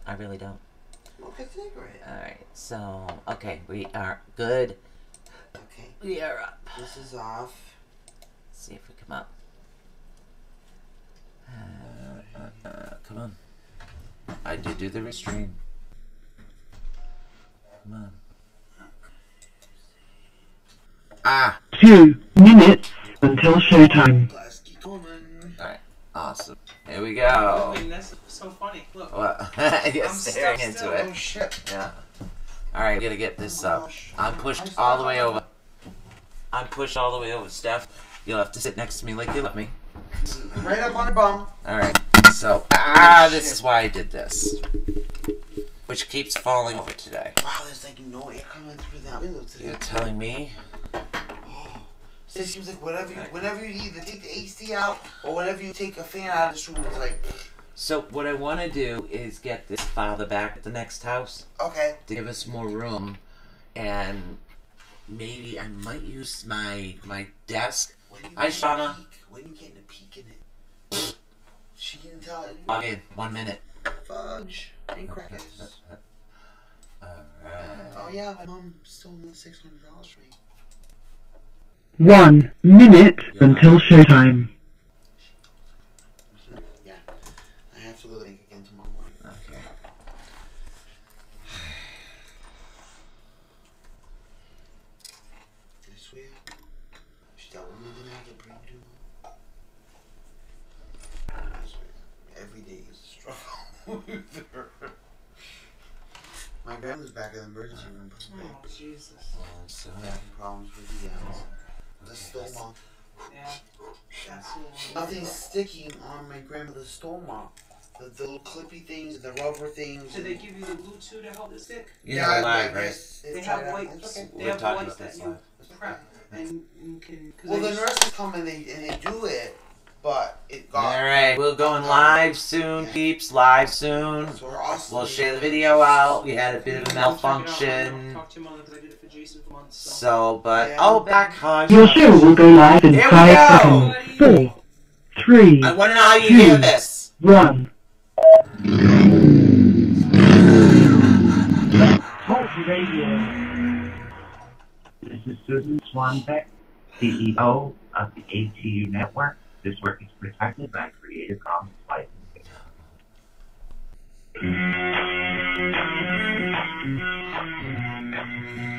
I really don't. Okay, great. Alright, so, okay, we are good. Okay. We are up. This is off. Let's see if we come up. Come on. I did do the restream. Come on. Ah! 2 minutes until showtime. Alright, awesome. Here we go. Wait, that's so funny. Look. What? You're staring into it. Oh shit. Yeah. Alright, we gotta get this up. I'm pushed all the way over. I'm pushed all the way over, Steph. You'll have to sit next to me like you love me. Right up on the bum. Alright, so, this is why I did this. Which keeps falling over today. Wow, there's like no air coming through that window today. You're telling me? Oh. So it seems like whenever you either take the AC out or whenever you take a fan out of this room, it's like... So, what I want to do is get this farther back at the next house. Okay. To give us more room. And maybe I might use my desk. Hi, Shauna. When you getting a peek in it? She didn't tell it. Okay, 1 minute. Fudge and crackers. Alright. Oh yeah, my mom stole $600 from me. 1 minute until showtime. Yeah. I have to go to the bank again tomorrow morning. Okay. I swear. She that woman didn't have to bring you. I swear. Every day is a struggle with her. My grandma's back in the emergency room. Oh, Jesus. So, Having problems with the stoma. Yeah. That's Nothing's sticking on my grandmother's stoma. The little clippy things, the rubber things. Did they give you the glue too to help it stick? you know, live, right? They have wipes. Okay. They We're have talking wipes about that this you live. prep and you can. Well, the nurses come and they do it, but it got. Alright, we're going live soon, peeps. Live soon. So we're awesome. We'll share the video out. We had a bit of a malfunction. Talk to your mother because I did it for Jason for months. So, but oh, back hush. Your show will go live in Here we 5 go. seconds. 4, 3, I want to know how you hear this. 1. Talk Radio. This is Susan Swanbeck, CEO of the ATU Network. This work is protected by Creative Commons licensing.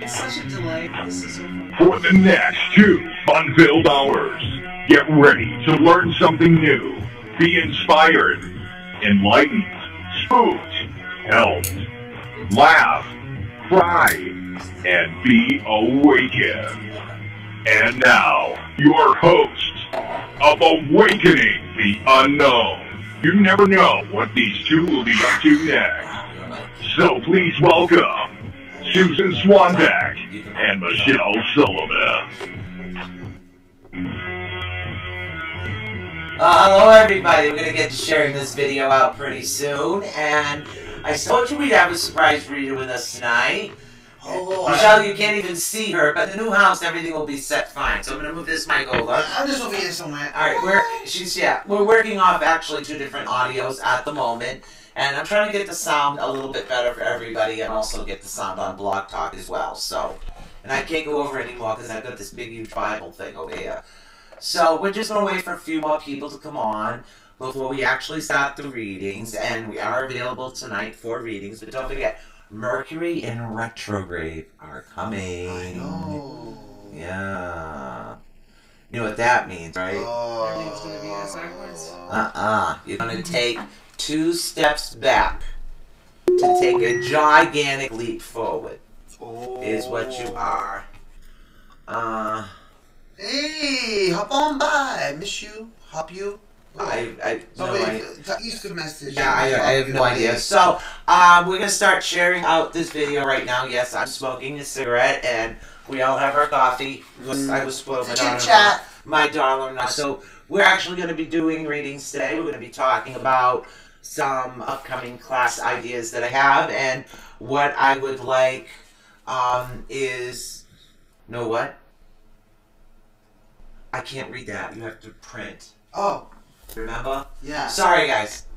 It's such a delay. This is so funny. For the next 2 fun-filled hours, get ready to learn something new, be inspired, enlightened, spooked, helped, laugh, cry, and be awakened. And now, your hosts of Awakening the Unknown. You never know what these two will be up to next. So please welcome Susan Swanbeck and Michelle Sullivan. Hello everybody, we're going to get to sharing this video out pretty soon, and I told you we'd have a surprise reader with us tonight. Oh, Michelle, you can't even see her, but the new house, everything will be set fine, so I'm going to move this mic over. I'm just over here somewhere. Alright, we're working off actually 2 different audios at the moment, and I'm trying to get the sound a little bit better for everybody, and also get the sound on Blog Talk as well, so, and I can't go over anymore because I've got this big huge Bible thing over here. So we're just going to wait for a few more people to come on before we actually start the readings, and we are available tonight for readings, but don't forget, Mercury in retrograde are coming. I know. Yeah. You know what that means, right? Everything's going to be ass backwards. You're going to take 2 steps back to take a gigantic leap forward. Is what you are. Hey, hop on by. Miss you. Hop you. I No, no wait, idea. the Easter message. Yeah, I have no idea. So, we're going to start sharing out this video right now. Yes, I'm smoking a cigarette, and we all have our coffee. I was spoiled my daughter-in-law. So, we're actually going to be doing readings today. We're going to be talking about some upcoming class ideas that I have, and what I would like is... Know what? I can't read that. You have to print. Oh. Remember? Yeah. Sorry, guys.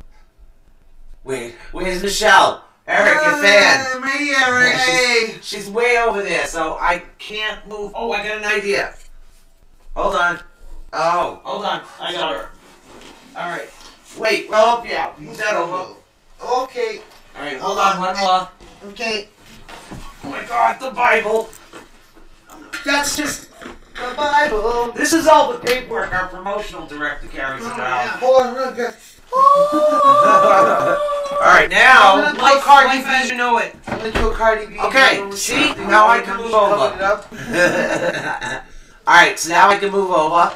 Wait, where's Michelle? Eric, your fan. I'm right here, Eric. Hey. She's way over there, so I can't move. Oh, I got an idea. Hold on. Oh, hold on. I got her. All right. Wait, we'll help you out. Move that over. Okay. All right, hold on. One more. Okay. Oh my God, the Bible. That's just The Bible. This is all the paperwork our promotional director carries around. Hold on, real good. Alright, now. Like Cardi Life as you know it. I'm gonna do a Cardi B. Okay, see? Now I can move over. Alright, so now I can move over.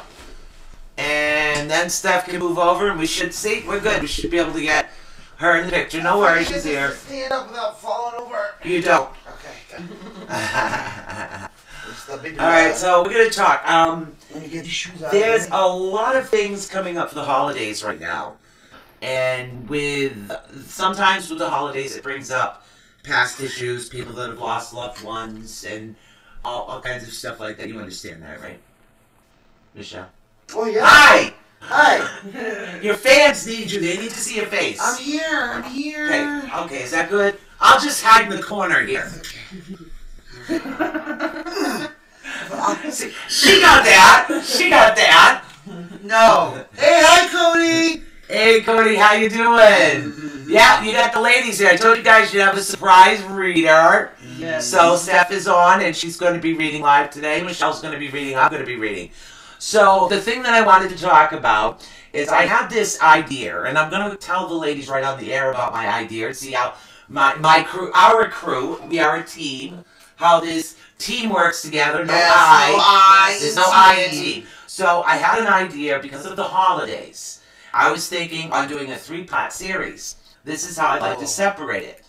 And then Steph can move over, and we should see. We're good. We should be able to get her in the picture. No worries, she's here. Stand up without falling over. You don't. Okay. Alright, so we're going to talk. Let me get these shoes out. There's a lot of things coming up for the holidays right now. And sometimes with the holidays it brings up past issues, people that have lost loved ones, and all kinds of stuff like that. You understand that, right? Michelle? Oh, yeah. Hi! Hi. Your fans need you. They need to see your face. I'm here. I'm here. Okay, is that good? I'll just hide in the corner here. She got that. She got that. No. Hey, hi, Cody. Hey, Cody, how you doing? Yeah, you got the ladies here. I told you guys you'd have a surprise reader. Yes. So Steph is on, and she's going to be reading live today. Michelle's going to be reading. I'm going to be reading. So the thing that I wanted to talk about is I have this idea, and I'm going to tell the ladies right on the air about my idea and see how my crew, our crew, we are a team, how this team works together. No I. There's no I in team. So I had an idea because of the holidays. I was thinking on doing a 3-part series. This is how I'd like to separate it.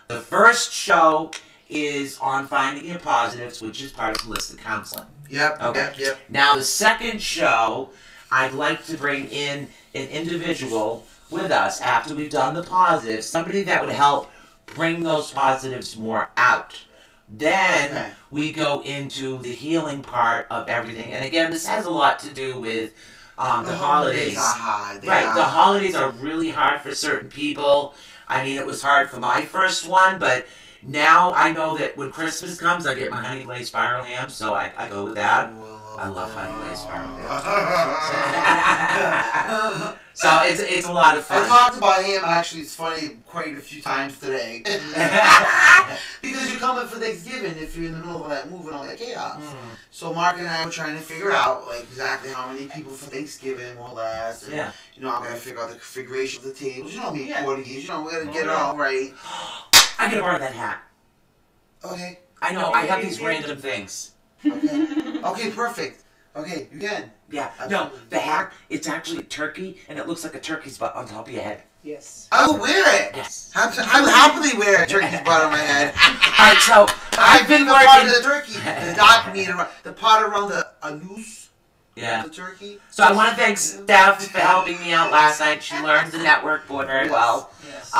The first show is on finding your positives, which is part of holistic counseling. Yep. Okay. Yep. Now the second show, I'd like to bring in an individual with us after we've done the positives, somebody that would help bring those positives more out. Then we go into the healing part of everything. And again, this has a lot to do with the holidays. Right, the holidays are really hard for certain people. I mean, it was hard for my first one, but now I know that when Christmas comes, I get my honey glazed spiral ham, so I go with that. I love honey glazed spiral ham. So it's a lot of fun. I talked about him, actually, it's funny, quite a few times today. Because you're coming for Thanksgiving if you're in the middle of that moving all that chaos. So Mark and I were trying to figure out, like, exactly how many people for Thanksgiving, more or less. And, you know, I'm going to figure out the configuration of the tables. You know me, 40s. You know, we're going to get it all right. I gotta borrow that hat. Okay. I know, I have these random things. Okay. Okay, perfect. Okay, you can. Yeah, no, the hat, it's actually a turkey, and it looks like a turkey's butt on top of your head. Yes. I will wear it. Yes. I will happily wear a turkey's butt on my head. Alright, so I've been part of working. the turkey. The dot meat around the part around the noose. Yeah. The turkey. So I want to thank Steph for helping me out last night. She learned the network board very well. Yes.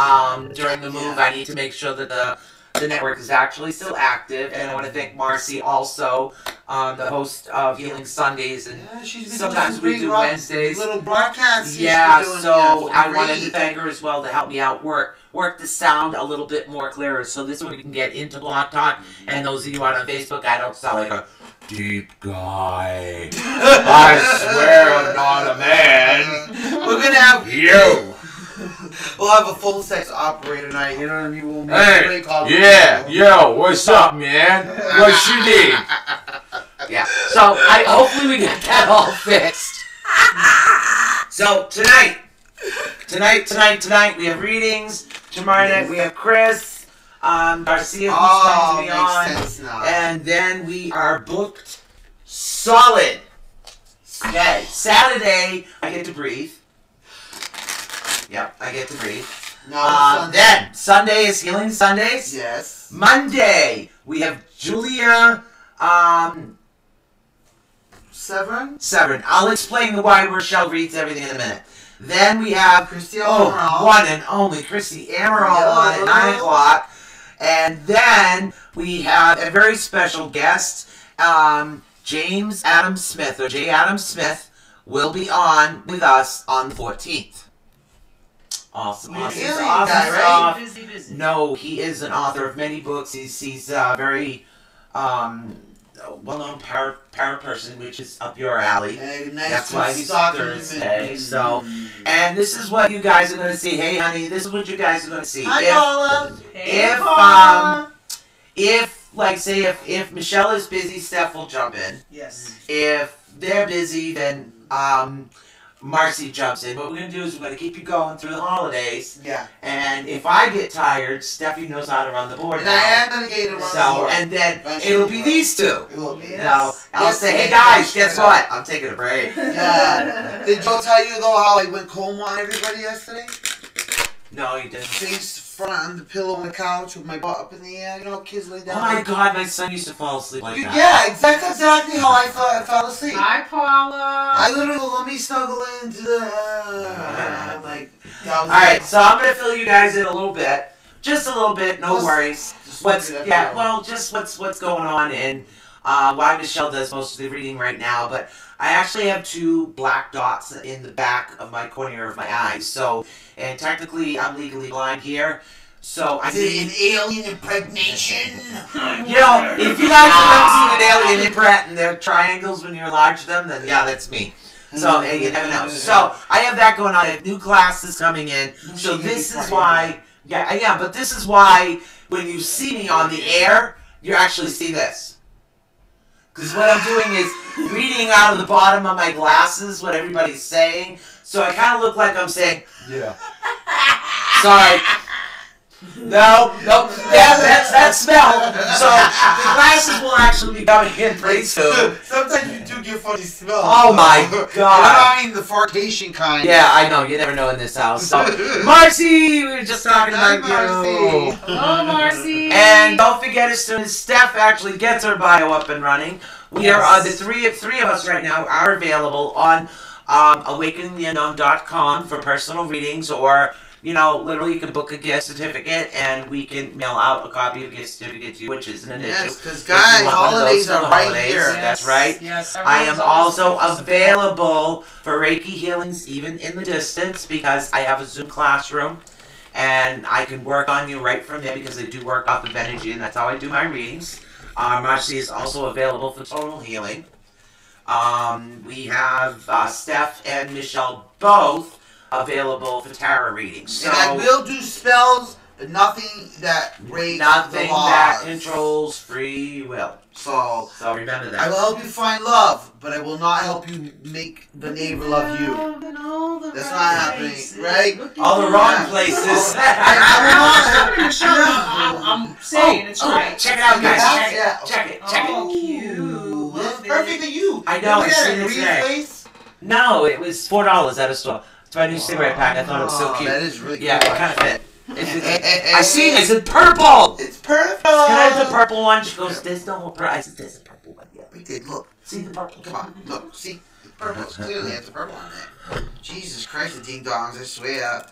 During the move, I need to make sure that the network is actually still active, and I want to thank Marcy also, the host of Healing Sundays, and she's been sometimes we do Wednesdays. Little broadcasts. Yeah, so I wanted to thank her as well to help me out work the sound a little bit more clearer, so this way we can get into Blog Talk. And those of you out on Facebook, I don't sound like a deep guy. I swear I'm not a man. We're gonna have you. We'll have a full sex operator night. You know what I mean? We'll make Hey, yeah, yo, what's up, man? What you need? Yeah. So hopefully we get that all fixed. So tonight we have readings. Tomorrow night we have Chris, Garcia, who's going to be on, and then we are booked solid. Okay, Saturday I get to breathe. Yep, I get to breathe. Then Sunday is Healing Sundays. Yes. Monday we have Julia. Severn. I'll explain the why Rochelle reads everything in a minute. Then we have one and only Christy Amaral on at 9 o'clock. And then we have a very special guest, James Adam Smith, or J. Adam Smith, will be on with us on the 14th. Awesome. He's Awesome. an alien Awesome guy, stuff. Busy, busy. No, he is an author of many books. He's a very well-known para person, which is up your alley. Hey, nice That's to why he's stalk him. Thursday. So, and this is what you guys are going to see. Hey, honey, this is what you guys are going to see. Hi, Paula. If like say if Michelle is busy, Steph will jump in. Yes. If they're busy, then Marcy jumps in. What we're gonna do is we're gonna keep you going through the holidays. Yeah. And if I get tired, Steffi knows how to run the board And now. I am gonna get it So and then it'll be these two. It will be. You know, I'll Yes, say, hey yes, guys, guess yes. what? I'm taking a break. Yeah. Did Joe tell you though how I went coma on everybody yesterday? No, you didn't. Face front on the pillow on the couch with my butt up in the air. You know, kids lay down. Oh my God, my son used to fall asleep like that. Yeah, that's exactly how I fell asleep. Hi, Paula. I literally go, let me snuggle into the. Like. All right, so I'm gonna fill you guys in a little bit, just a little bit. No worries. What's what's going on and why Michelle does most of the reading right now, but I actually have 2 black dots in the back of my corner of my eyes. So, and technically I'm legally blind here. So I Is it an alien impregnation? you know, if you guys have never seen an alien imprint and they're triangles when you enlarge them, then yeah, that's me. So, and you never know. So, I have that going on. I have new classes coming in. So, this is why, yeah, but this is why when you see me on the air, you actually see this. Because what I'm doing is reading out of the bottom of my glasses what everybody's saying. So, I kind of look like I'm saying, yeah. Sorry. No, yeah, that's that smell. So the glasses will actually be coming in pretty soon. Sometimes you do get funny smells. Oh my God! I mean the fartation kind. Yeah, I know. You never know in this house. So, Marcy, we were just talking Hi, about Marcy. you. Hello, Marcy. And don't forget, as soon as Steph actually gets her bio up and running, we are the three of us right now are available on awakeningtheunknown.com for personal readings, or you know, literally you can book a gift certificate and we can mail out a copy of a gift certificate to you, which isn't an issue. Yes, because guys, holidays are right here. That's right. Yes, I am also available for Reiki healings even in the distance because I have a Zoom classroom and I can work on you right from there because I do work off of energy and that's how I do my readings. Marcy is also available for total healing. We have Steph and Michelle both available for tarot readings. So And I will do spells, but nothing that breaks nothing the laws. that controls free will. So Remember that. I will help you find love, but I will not help you make the neighbor love you. That's not happening, right? All the wrong places. I'm saying it's right. Check it out, guys. Yeah. Check it. Oh, cute. It's perfect to you. I know, Look I at seen it. it Read today. your face. No, it was $4 at a store. It's my new cigarette pack. I thought it was so Oh, cute. that is really Yeah, cool. it kind of fit. I seen it. It's in purple. It's perfect. Can I have the purple one? She goes, there's no more purple. I said, there's a purple one. Yeah. We did. Look. See the purple? Come on. Look. See. The purple. It's clearly has the purple on there. Jesus Christ, the ding dongs. I swear.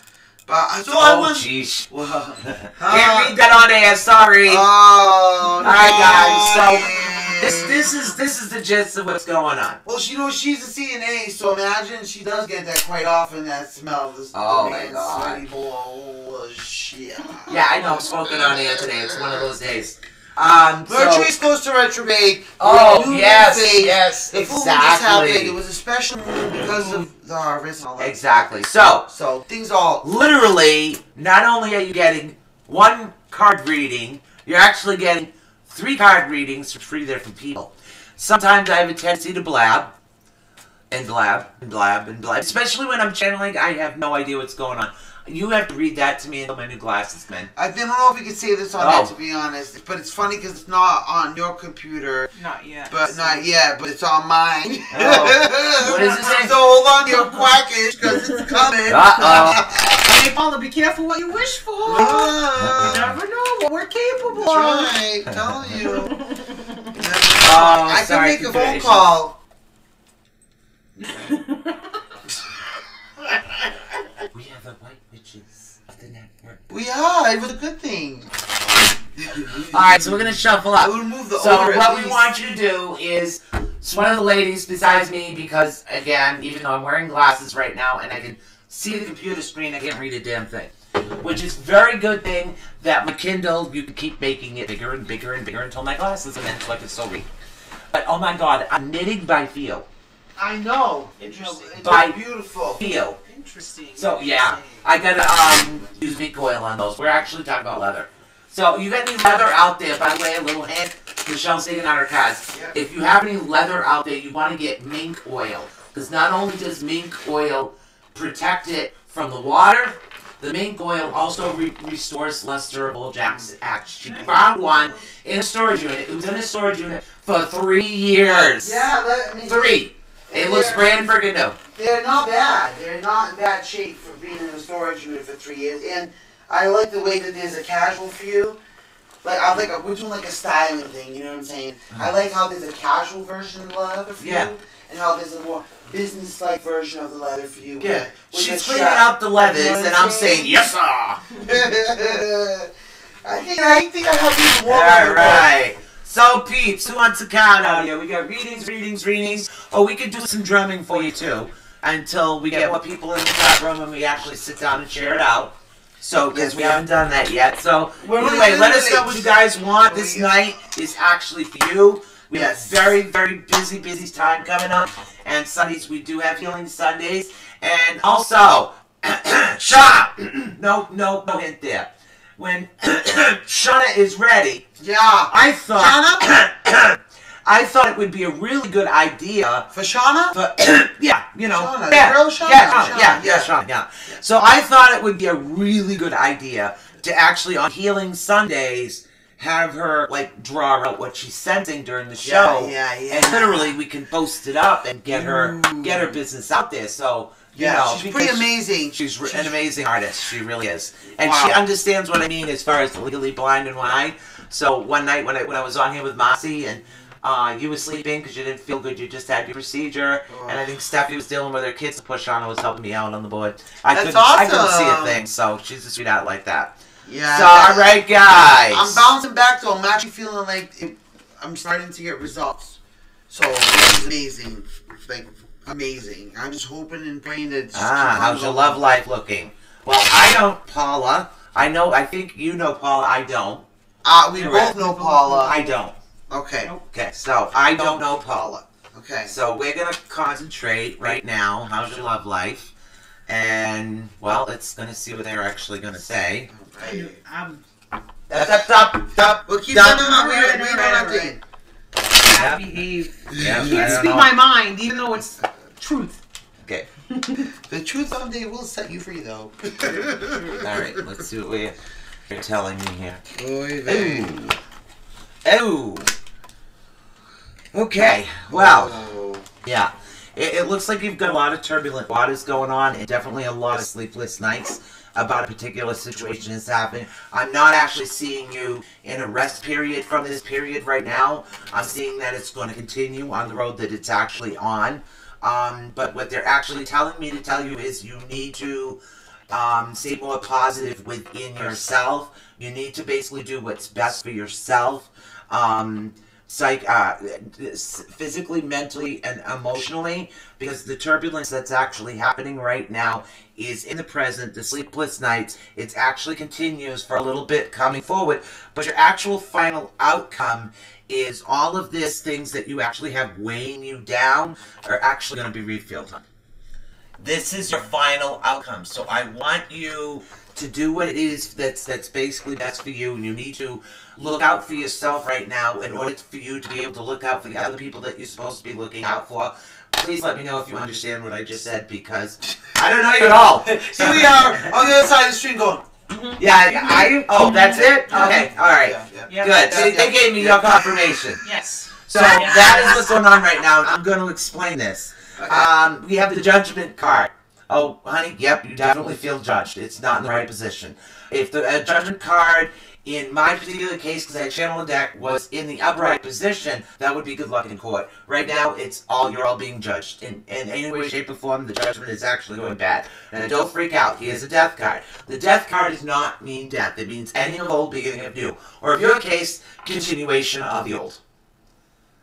But so I Oh, was. jeez. Well, Can't read that on air. Sorry. Oh, All right, guys. So yeah. this is the gist of what's going on. Well, you know, she's a CNA, so imagine she does get that quite often, that smell of this Oh, the my man's God. sweaty bullshit. Yeah, I know. I'm smoking on air today. It's one of those days. Mercury's close to retrograde. Oh, New yes, moon phase. yes, The full moon just happened. It exactly. was a special moon because of the harvest and all that. Exactly. So, So things all. literally, not only are you getting 1 card reading, you're actually getting 3 card readings from 3 different people. Sometimes I have a tendency to blab, and blab, and blab, and blab. Especially when I'm channeling, I have no idea what's going on. You have to read that to me until my new glasses, man. I don't know if we can say this on Oh. there, to be honest, but it's funny because it's not on your computer. Not yet. But not yet, but it's on mine. Oh. What does it say? So hold on to your quackish because it's coming. Uh-oh. Hey, Paula, be careful what you wish for. You Ah, never know what we're capable that's of. right, I'm telling you. Oh, I can sorry, make a phone congratulations. call. We are the white witches of the network. We are. It was a good thing. Alright, so we're going to shuffle I up. would remove the So odor at what we least. want you to do is, it's one of the ladies besides me, because again, even though I'm wearing glasses right now and I can see the computer screen. I can't read a damn thing. Which is very good thing that my Kindle, you can keep making it bigger and bigger and bigger until my glasses are in so I can still read. But oh my god, I'm knitting by feel. I know. Interesting. It's By beautiful. Feel. Interesting. So yeah, I gotta use meat coil on those. We're actually talking about leather. So you got any leather out there? By the way, a little hint. Michelle's taking on her cards. Yeah. If you have any leather out there, you want to get mink oil, because not only does mink oil protect it from the water, the mink oil also restores less durable jacks. She found one in a storage unit. It was in a storage unit for 3 years. Yeah, I mean, 3. It looks brand friggin' new. they're not bad. They're not in bad shape for being in a storage unit for 3 years. And I like the way that there's a casual feel. Like we're doing like a styling thing, you know what I'm saying? I like how there's a casual version of the leather for you, and how there's a more business-like version of the leather for you. Yeah, with she's the cleaning strap. out the leathers, You know what and I'm I'm saying, yes, sir. I think I have even more. All right. So, peeps, who wants to count out here? We got readings, or we could do some drumming for you, too, until we get more people in the chat room and we actually sit down and share it out. So, because we haven't done that yet. So, anyway, let us know what you guys want. This night is actually for you. We have very, very busy time coming up. And Sundays, we do have Healing Sundays. And also, shop! No hint there. When Shauna is ready, I thought it would be a really good idea For Shauna? yeah, you know, Shauna, yeah, the girl Shauna? yeah, Shauna, yeah. So I thought it would be a really good idea to actually on Healing Sundays have her like draw out what she's sensing during the show, and literally we can post it up and get her business out there. So. You know, she's pretty amazing. She's an amazing artist. She really is, and she understands what I mean as far as legally blind in one eye. So one night when I was on here with Mossy and you were sleeping because you didn't feel good, you just had your procedure, and I think Steffi was dealing with her kids to push on and was helping me out on the board. I couldn't see a thing, so she's a sweetheart like that. Yeah. So all right, guys. I'm bouncing back though. I'm actually feeling like I'm starting to get results. So it's amazing, like. Amazing. I'm just hoping and praying that. How's your love life looking? Well, I don't, Paula. I think you know Paula. I don't. We both know Paula. I don't. Okay. Okay, so I don't know Paula. Okay. So we're gonna concentrate right now. How's your love life? And well, it's gonna see what they're actually gonna say. Stop. We'll keep them up. We know nothing. Yeah. Behave. Yeah, I can't speak my mind, even though it's truth. Okay. The truth someday will set you free, though. All right. Let's see what you're telling me here. Oh. Okay. Well. Yeah. It looks like you've got a lot of turbulent waters going on, and definitely a lot of sleepless nights about a particular situation that's happening. I'm not actually seeing you in a rest period from this period right now. I'm seeing that it's going to continue on the road that it's actually on. But what they're actually telling me to tell you is you need to stay more positive within yourself. You need to basically do what's best for yourself. Physically, mentally, and emotionally, because the turbulence that's actually happening right now is in the present, the sleepless nights. It actually continues for a little bit coming forward, but your actual final outcome is all of these things that you actually have weighing you down are actually going to be refilled. This is your final outcome, so I want you to do what it is that's basically best for you, and you need to look out for yourself right now in order for you to be able to look out for the other people that you're supposed to be looking out for. Please let me know if you understand what I just said, because I don't know you at all. Here we are on the other side of the stream going. Oh, that's it? Okay, alright. Yeah. Good. So they gave me your confirmation. Yes. So that is what's going on right now, and I'm going to explain this. We have the judgment card. Oh, honey, yep, you definitely feel judged. It's not in the right position. If the judgment card, in my particular case, because I channeled the deck, was in the upright position, that would be good luck in court. Right now, you're all being judged. In any way, shape, or form, the judgment is actually going bad. And don't freak out. Here's a death card. The death card does not mean death. It means ending of old, beginning of new. Or in your case, continuation of the old.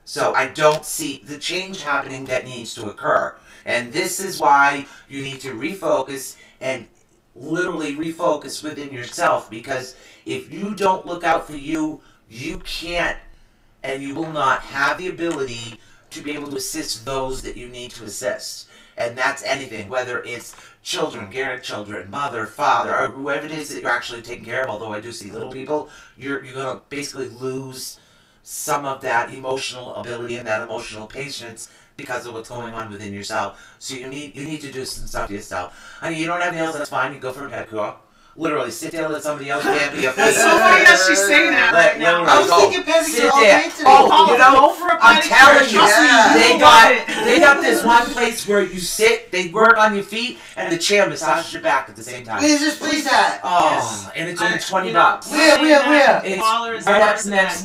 So I don't see the change happening that needs to occur. And this is why you need to refocus and literally refocus within yourself, because if you don't look out for you, you can't and you will not have the ability to be able to assist those that you need to assist. And that's anything, whether it's children, grandchildren, mother, father, or whoever it is that you're actually taking care of. Although I do see little people, you're going to basically lose some of that emotional ability and that emotional patience because of what's going on within yourself. So you need to do some stuff to yourself. I mean, you don't have nails, that's fine. You go for a pedicure. Literally, sit there, let somebody else vamp your face. That's so funny that she's saying that right now. I was thinking pedicure all day today. Oh, you know, go for a I'm telling you, pedicure. they got this one place where you sit, they work on your feet, and the chair massages your back at the same time. Where's this place at? Oh, and it's only $20. Where? It's right up next,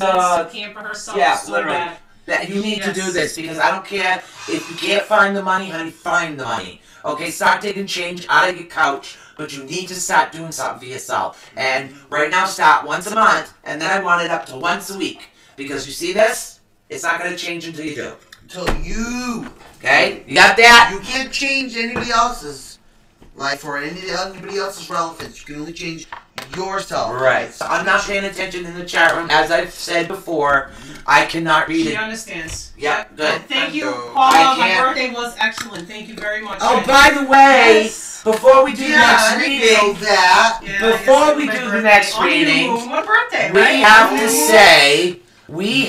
camp for herself. yeah, so literally. bad. That you need to do this, because I don't care if you can't find the money, honey, find the money. Okay, start taking change out of your couch, but you need to start doing something for yourself. And right now, start once a month, and then I want it up to once a week. Because you see this? It's not going to change until you do. Until you. Okay? You got that? You can't change anybody else's life or anybody else's relatives. You can only change yourself. Right. So I'm not paying attention in the chat room. As I've said before, I cannot read She it. understands. Yeah, good. Thank you, I Paula. My can't- birthday was excellent. Thank you very much. Oh, by the way, Yes. before we do Yeah, next I didn't know reading, that. Yeah, before yes, we my do the birthday. next On the reading, moon, what birthday, we right?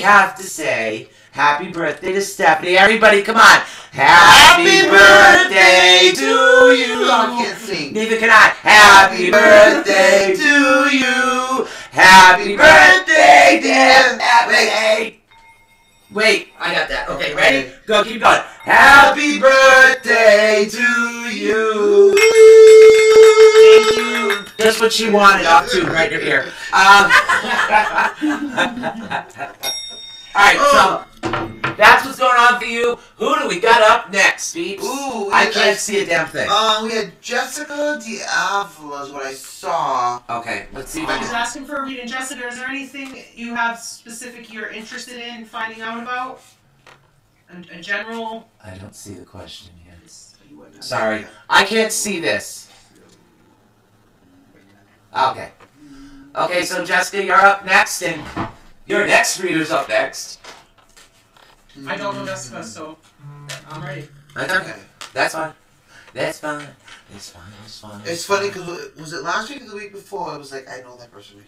have to say happy birthday to Stephanie. Everybody, come on. Happy birthday to you. I can't sing. Neither can I. Happy birthday to you. Happy birthday, dear Stephanie. Wait, I got that. Okay, ready? Go, keep going. Happy birthday to you. Thank you. Just what she wanted off too, right in her ear. Alright, so that's what's going on for you. Who do we got up next, Peeps? Ooh, I can't see a damn thing. We had Jessica Diavolo is what I saw. Okay, let's see if I She's can. asking for a reading. Jessica, is there anything you have specific you're interested in finding out about? A general? I don't see the question here. You wouldn't have- Sorry, I can't see this. Okay. Okay, so Jessica, you're up next, and your next reader's up next. I don't know Jessica, so I'm ready. That's okay. That's fine. That's fine. It's fine. It's fine. It's funny because was it last week or the week before? I was like, I know that person.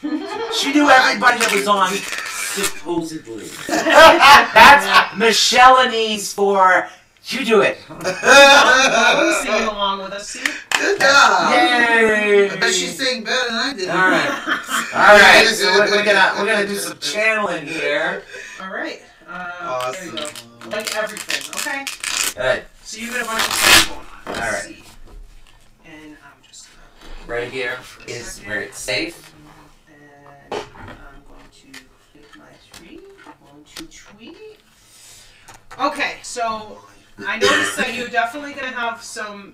She knew everybody that was on, supposedly. That's Michelle's for you do it. Paula's singing along with us, see? Good job. Yay! I bet she sang better than I did. All right. So we're gonna do some channeling here. All right. There you go. Awesome. Like everything, okay? Good. So you got a bunch of people. All right. See. And I'm just Right here is where it's safe. and I'm going to flip my tree. 1, 2, 3. Okay, so I noticed that you're definitely gonna have some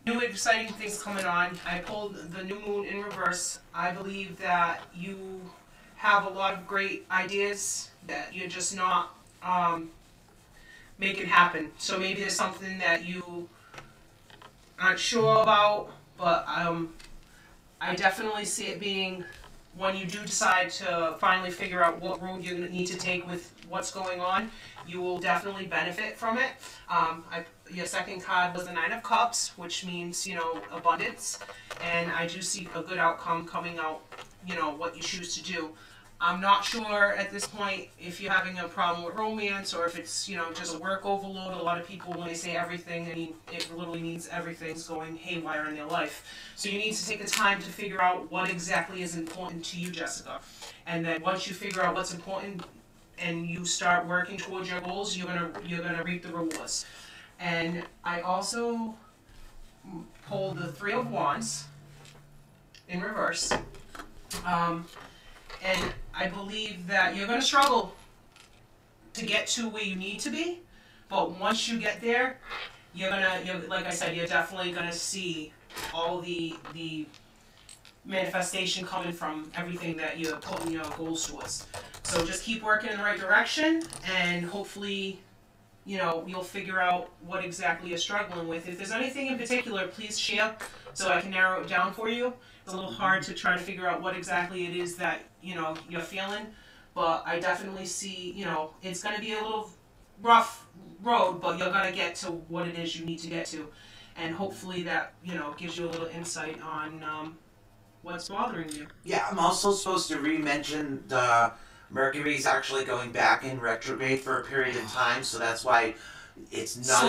new exciting things coming on. I pulled the new moon in reverse. I believe that you have a lot of great ideas that you're just not making happen. So maybe there's something that you aren't sure about, but I definitely see it being when you do decide to finally figure out what road you need to take with what's going on, you will definitely benefit from it. Your second card was the Nine of Cups, which means, you know, abundance. And I do see a good outcome coming out, you know, what you choose to do. I'm not sure at this point if you're having a problem with romance or if it's, you know, just a work overload. A lot of people, when they say everything, I mean, it literally means everything's going haywire in their life. So you need to take the time to figure out what exactly is important to you, Jessica. And then once you figure out what's important and you start working towards your goals, you're gonna reap the rewards. And I also pulled the Three of Wands in reverse. And I believe that you're going to struggle to get to where you need to be, but once you get there, you're like I said, you're definitely going to see all the manifestation coming from everything that you're putting your goals towards. So just keep working in the right direction, and hopefully, you know, you'll figure out what exactly you're struggling with. If there's anything in particular, please share so I can narrow it down for you. It's a little hard to try to figure out what exactly it is that, you know, you're feeling, but I definitely see, you know, it's going to be a little rough road, but you're going to get to what it is you need to get to. And hopefully that, you know, gives you a little insight on what's bothering you. Yeah, I'm also supposed to re-mention the Mercury's actually going back in retrograde for a period of time, so that's why it's not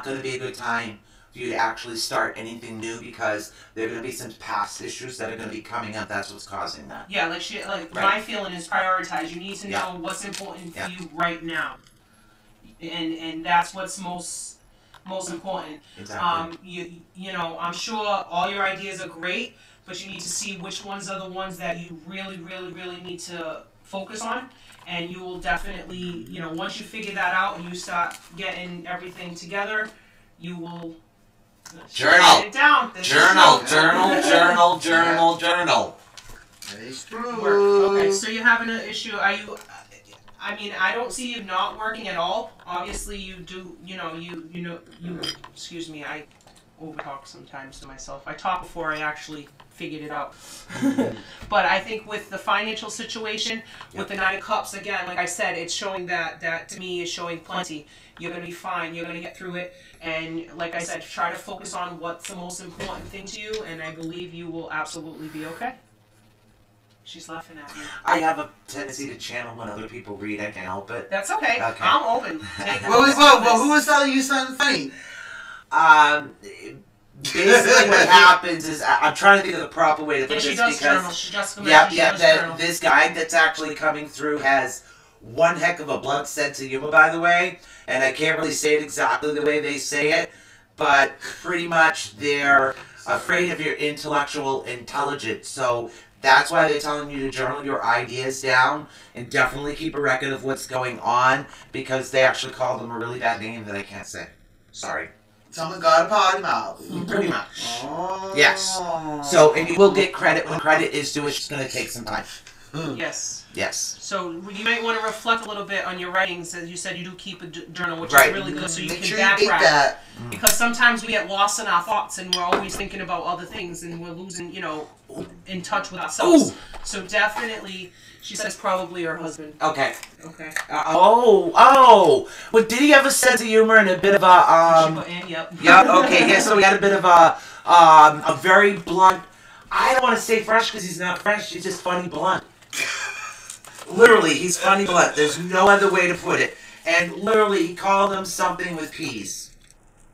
going to be a good time for you to actually start anything new, because there are going to be some past issues that are going to be coming up. That's what's causing that. Yeah, my feeling is prioritize. You need to know what's important for you right now, and that's what's most important. Exactly. You know, I'm sure all your ideas are great, but you need to see which ones are the ones that you really, really, really need to focus on. And you will definitely, you know, once you figure that out and you start getting everything together, you will journal. Write it down. Journal. That is true. Okay, so you're having an issue. Are you? I mean, I don't see you not working at all. Obviously, you do. You know, you. Excuse me, I overtalk sometimes to myself. I talk before I actually figured it out. But I think with the financial situation, with the Nine of Cups, again, like I said, it's showing that to me is showing plenty. You're going to be fine. You're going to get through it. And like I said, try to focus on what's the most important thing to you, and I believe you will absolutely be okay. She's laughing at me. I have a tendency to channel when other people read. I can't help it. That's okay. I'm open. Who was telling you something funny? Basically what happens is, I'm trying to think of the proper way to put she this, does because journal. She just journal. this guy that's actually coming through has one heck of a blunt sense of humor, by the way, and I can't really say it exactly the way they say it, but pretty much they're afraid of your intellectual intelligence, so that's why they're telling you to journal your ideas down and definitely keep a record of what's going on, because they actually call them a really bad name that I can't say. Sorry. Someone got a potty mouth. Pretty much. Oh. Yes. So, and you will get credit when credit is due. It's just going to take some time. Yes. Yes. So you might want to reflect a little bit on your writings. As you said, you do keep a journal, which Right. is really good, so you Make can sure you date backtrack. that. Because sometimes we get lost in our thoughts, and we're always thinking about other things, and we're losing, you know, in touch with ourselves. Ooh. So definitely, she says probably her husband. Okay. Okay. Well, did he have a sense of humor and a bit of a, Yep. Yeah, okay, yeah, so we had a bit of a very blunt, I don't want to say fresh because he's not fresh, he's just funny blunt. Literally, he's funny blunt. There's no other way to put it. And literally, he called them something with peas.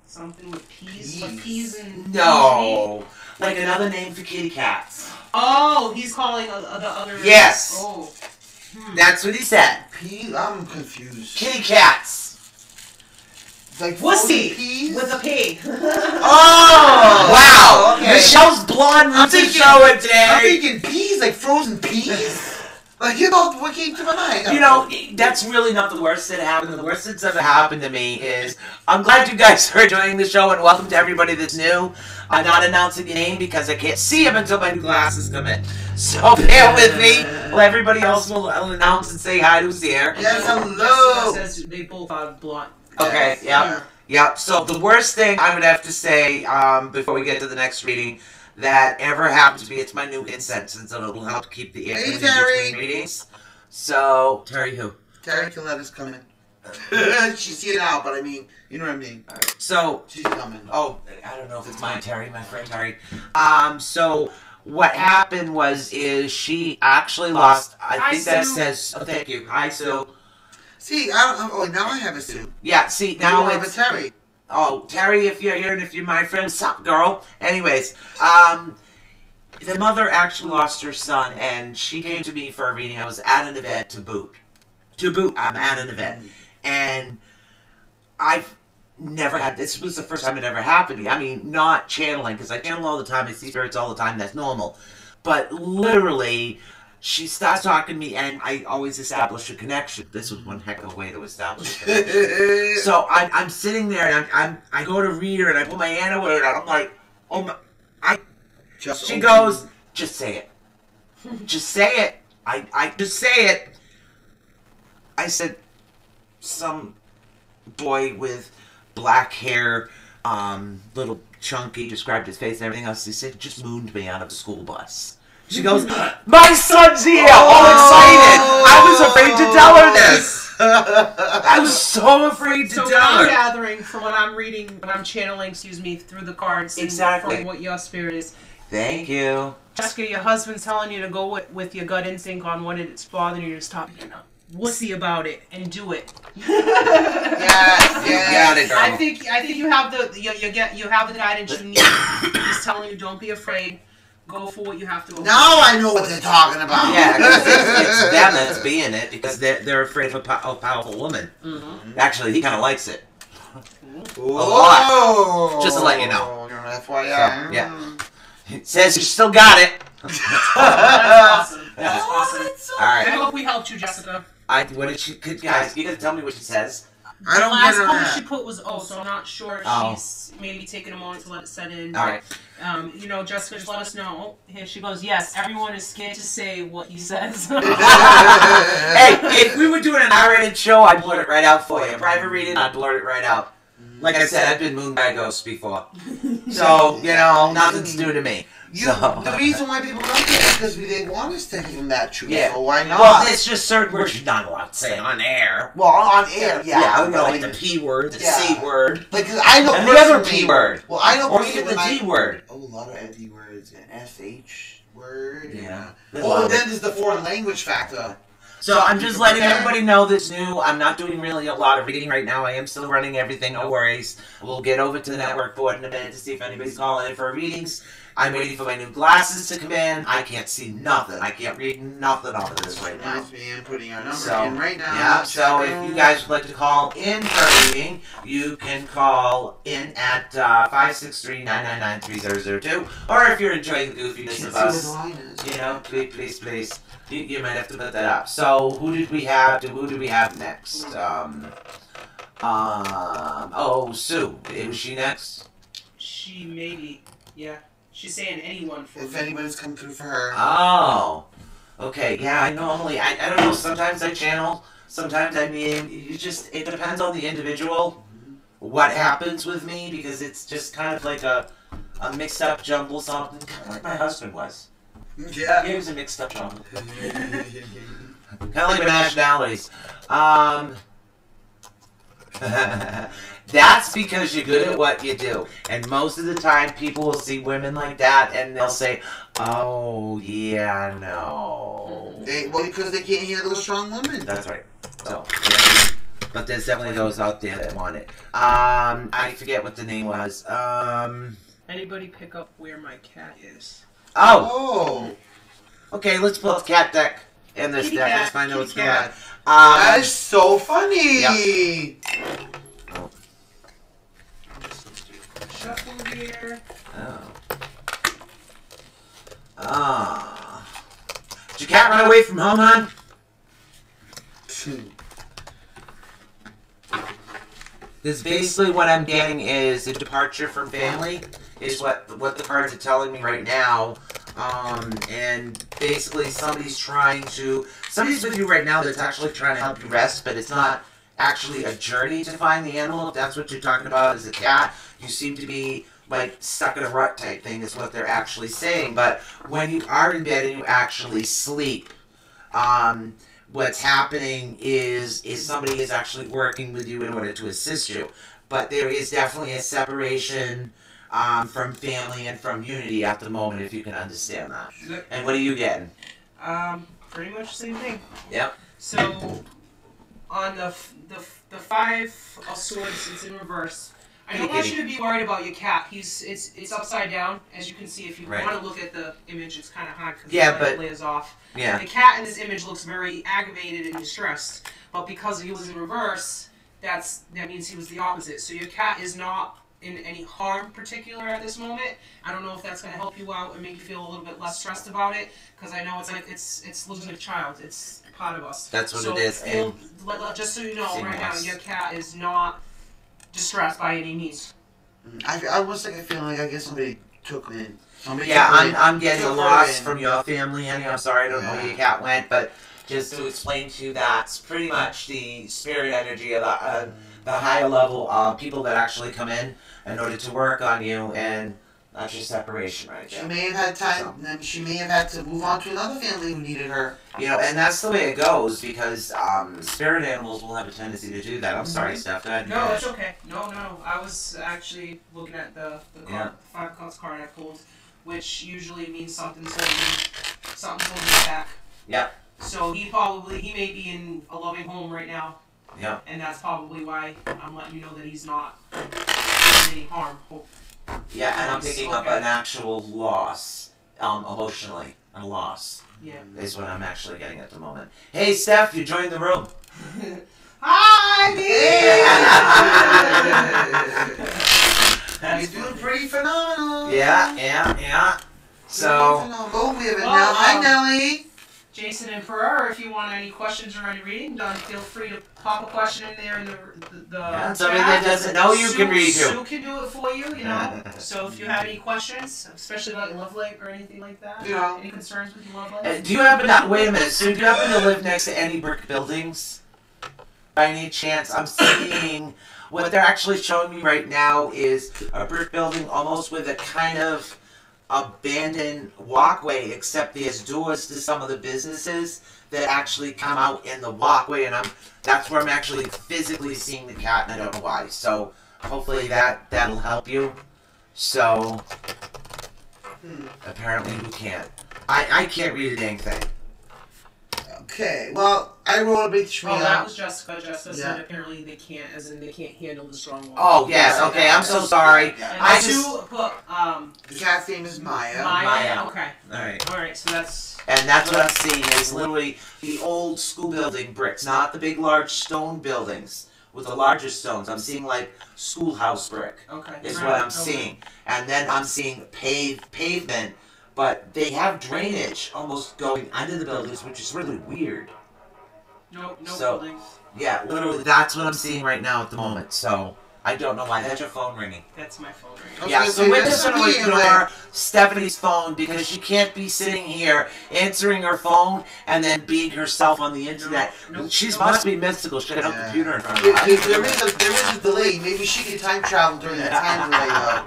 Something with peas? Like peas and... No. Like another name for kitty cats. Oh, he's calling the other... Yes. Oh. That's what he said. Peas? I'm confused. Kitty cats. Like Wussy! peas? With a P. Oh! Wow! Okay. Michelle's blonde roots are showing I'm today. thinking peas, like frozen peas? Like, you know, what came to my mind? You know, that's really not the worst that happened. The worst that's ever happened to me is, I'm glad you guys are enjoying the show, and welcome to everybody that's new. I'm not announcing your name because I can't see them until my new glasses come in. So bear with me. Well, everybody else will announce and say hi to who's here. Yes, That hello. says they both are blunt. Okay, Yes. yeah. So the worst thing I would have to say, before we get to the next reading, that ever happened to me, it's my new incense, and so it'll help keep the air Hey, in Terry. between readings. So, Terry who? Terry can let us come in. She's here now, but I mean, you know what I mean. So, She's coming. oh, I don't know if it's mine, Terry, my friend Terry. So what happened is she actually lost, I think that Sue. says, oh, thank you. Hi, Sue. See, I don't. Oh, now I have a suit. Yeah, see, Now now I have a it's, Terry. oh, Terry, if you're here and if you're my friend, sup, girl. Anyways, the mother actually lost her son, and she came to me for a reading. I was at an event to boot. I'm at an event. And I've never had, this was the first time it ever happened to me. I mean, not channeling, because I channel all the time, I see spirits all the time, that's normal. But literally, she starts talking to me, and I always establish a connection. This was one heck of a way to establish a connection. So I'm sitting there, and I go to read her, and I put my hand over her, and I'm like, oh my, Just she open. goes, just say it. Just say it. I just say it. I said some boy with black hair, little chunky, described his face and everything else. He said, just mooned me out of the school bus. She goes, my son's here! All excited! I was afraid to tell her this! I was so afraid to So tell I'm her. gathering from what I'm reading, what I'm channeling, through the cards. And Exactly. from what your spirit is. Thank you. Jessica, your husband's telling you to go with your gut instinct on what it's bothering you to stop being a wussy about it and do it. Yes, You got it, girl. I think you have you have the guidance you need. He's telling you don't be afraid. Go for what you have to go. Now I know what they're talking about. Yeah, 'cause it's them that's being it because they're afraid of a powerful woman. Mm-hmm. Actually, he kind of likes it. Whoa. Just to let you know. That's why, So, yeah. He says you still got it. That's awesome. That's awesome. All I right. hope we helped you, Jessica. What did she? Guys, you gotta tell me what she says. I don't The last get comment that. she put was so I'm not sure if Oh. she's maybe taking a moment to let it set in. All right. Jessica, just let us know. Here she goes. Yes, everyone is scared to say what he says. Hey, if we were doing an R-rated show, I'd blurt it right out for you. Private reading, I'd blurt it right out. Like I said, I've been mooned by ghosts before. So, nothing's new to me. The reason why people don't get it is because they want us to give them that truth. Yeah. So why not? Well, it's just certain words you're not allowed to say on air. Well, on air, yeah. Like the P word, the C word, Like, 'cause I know and the other personally- P word. Well, I know Or personally even the when D word. Oh, a lot of D words. An SH word. Yeah. Oh, and then there's the foreign language factor. So I'm just letting everybody know that's new. I'm not doing really a lot of reading right now. I am still running everything, no worries. We'll get over to the network board in a minute to see if anybody's calling in for readings. I'm waiting for my new glasses to come in. I can't see nothing. I can't read nothing off of this right now. That's me. I'm putting our number So, in right now. yeah, so if you guys would like to call in for a reading, you can call in at 563-999-3002. Or if you're enjoying the goofiness of us, please. You might have to put that up. So, who did we have? Who do we have next? Sue. Was she next? She maybe, yeah. She's saying anyone for If anybody's come through for her. Oh. Okay, yeah, I normally, I don't know, sometimes I channel, sometimes it depends on the individual, what happens with me, because it's just kind of like a mixed up jumble something, kind of like my husband was. Yeah. He was a mixed up jumble. Kind of like my nationalities. That's because you're good at what you do. And most of the time, people will see women like that, and they'll say, oh, yeah, no. Because they can't handle a strong woman. That's right. So, yeah. But there's definitely those out there that want it. I forget what the name was. Anybody pick up where my cat is? Oh! Okay, let's pull up cat deck in this Kitty deck. cat, Let's find out what's kitty going on. cat. That is so funny! Shuffle here. Did your cat run away from home, hon? This basically what I'm getting is a departure from family, is what the cards are telling me right now. And basically somebody's with you right now that's actually trying to help you rest, but it's not actually a journey to find the animal. If that's what you're talking about as a cat, you seem to be like stuck in a rut type thing is what they're actually saying. But when you are in bed and you actually sleep, what's happening is somebody is actually working with you in order to assist you. But there is definitely a separation from family and from unity at the moment, if you can understand that. And what are you getting? Pretty much the same thing. Yep. So, on the Five of Swords, it's in reverse. I don't want you to be worried about your cat. It's upside down, as you can see. If you want to look at the image, it's kind of hard because the layers off. Yeah. The cat in this image looks very aggravated and distressed, but because he was in reverse, that means he was the opposite. So your cat is not in any harm particular at this moment. I don't know if that's going to help you out and make you feel a little bit less stressed about it, because I know it's like it's losing a child. It's part of us. That's what it is. And just so you know, right now, your cat is not distressed by any means. I was like, I feel like I guess somebody took me in. Somebody Yeah, took her- I'm getting a took her loss in. from your family, honey. I'm sorry, I don't know where your cat went, but just to explain to you, that's pretty much the spirit energy of the higher level people that actually come in order to work on you, and that's your separation right She there. may have had time. She may have had to move on to another family who needed her. You know, and that's the way it goes because spirit animals will have a tendency to do that. I'm sorry, Steph. Go ahead. No, it's okay. No. I was actually looking at the Yeah. 5 cards card I pulled, which usually means something's holding me back. Yep. So he may be in a loving home right now, Yep. and that's probably why I'm letting you know that he's not in any harm. Yeah, and I'm picking up an actual loss, emotionally, a loss. Yeah. Is what I'm actually getting at the moment. Hey, Steph, you joined the room. Hi, You're doing pretty phenomenal. Yeah. So, Oh, we have it Well, now. Hi, Nelly. Jason and Ferrer, if you want any questions or any reading done, feel free to pop a question in there in the yeah, somebody that doesn't know you can read you. Sue can do it for you, you know. So if you have any questions, especially about your love life or anything like that, Yeah. any concerns with your love life? Do you happen to, wait a minute, Sue, do you happen to live next to any brick buildings? By any chance? I'm seeing, what they're actually showing me right now is a brick building almost with a kind of abandoned walkway, except there's doors to some of the businesses that actually come out in the walkway, and that's where I'm actually physically seeing the cat, and I don't know why. So hopefully that'll help you. So apparently you can't. I can't read a dang thing. Okay, well, I wrote a big spiel. Oh, that was Jessica. Jessica Yeah. said apparently they can't, as in they can't handle the strong one. Oh yes, okay. I'm so sorry. Yeah. And I Sue just. put The cat's name is Maya. Maya. Okay. All right. So that's. And that's what I'm seeing is literally the old school building bricks, not the big large stone buildings with the larger stones. I'm seeing like schoolhouse brick Okay. is Right, what I'm okay. seeing. And then I'm seeing pavement, but they have drainage almost going under the buildings, which is really weird. No So- buildings. Yeah, literally that's what I'm seeing right now at the moment. So I don't know why. That's your phone ringing. That's my phone right I was Yeah, gonna so say, we're that's just going to me, ignore like- Stephanie's phone because she can't be sitting here answering her phone and then being herself on the internet. No, She no. must be mystical. She got a Yeah. computer in front of There her. is a delay. Maybe she can time travel during that time delay, though.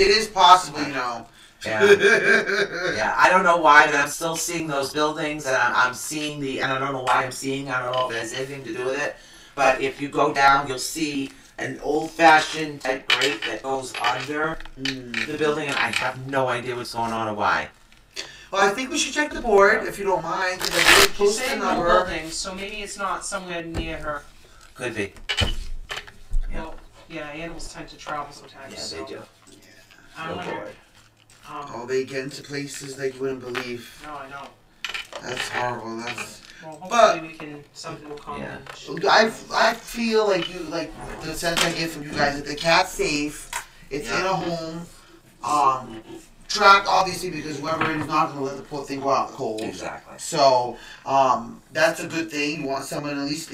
It is possible, you know. Yeah. Yeah, I don't know why, but I'm still seeing those buildings, and I'm seeing and I don't know why I'm seeing, I don't know if it has anything to do with it, but if you go down, you'll see an old-fashioned type grate that goes under the building, and I have no idea what's going on or why. Well, I think we should check the board, if you don't mind, because I did She's post the saying no number. buildings, so maybe it's not somewhere near her. Could be. Yeah. Well, yeah, animals tend to travel sometimes. Yeah, so they do. I No wonder. board. Oh, they get into places that you wouldn't believe. No, I know. That's horrible. That's. Well, hopefully But- we can. Something will come. Yeah. in. I feel like the sense I get from you guys that the cat's safe. It's in a home. Trapped obviously because whoever it is not gonna let the poor thing go out in the cold. Exactly. So that's a good thing. You want someone at least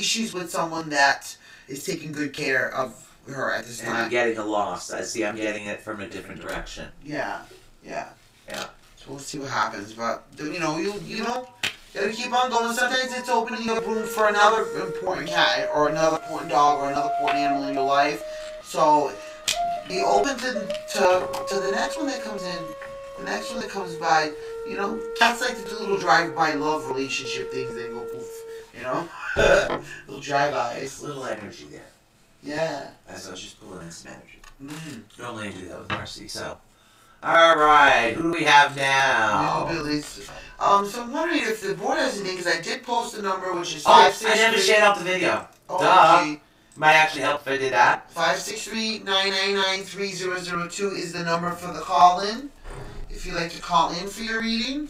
she's with someone that is taking good care of her at this And I'm time. getting a loss. I see I'm getting it from a different direction. Yeah. Yeah. So we'll see what happens. But you gotta keep on going. Sometimes it's opening up room for another important cat or another important dog or another important animal in your life. So be open to the next one that comes in, the next one that comes by. You know, cats like to do little drive-by love relationship things. They go poof, you know, little drive-bys. Little energy there. Yeah. As I was just pulling in some energy. Mm. Normally I do that with Marcy, so. Alright, who do we have now? Little Billies. So I'm wondering if the board has anything, because I did post a number which is Oh, I never 563. shared out the video. Oh, Duh. gee. Might actually help if I did that. 563-999-3002 is the number for the call-in. If you'd like to call in for your reading.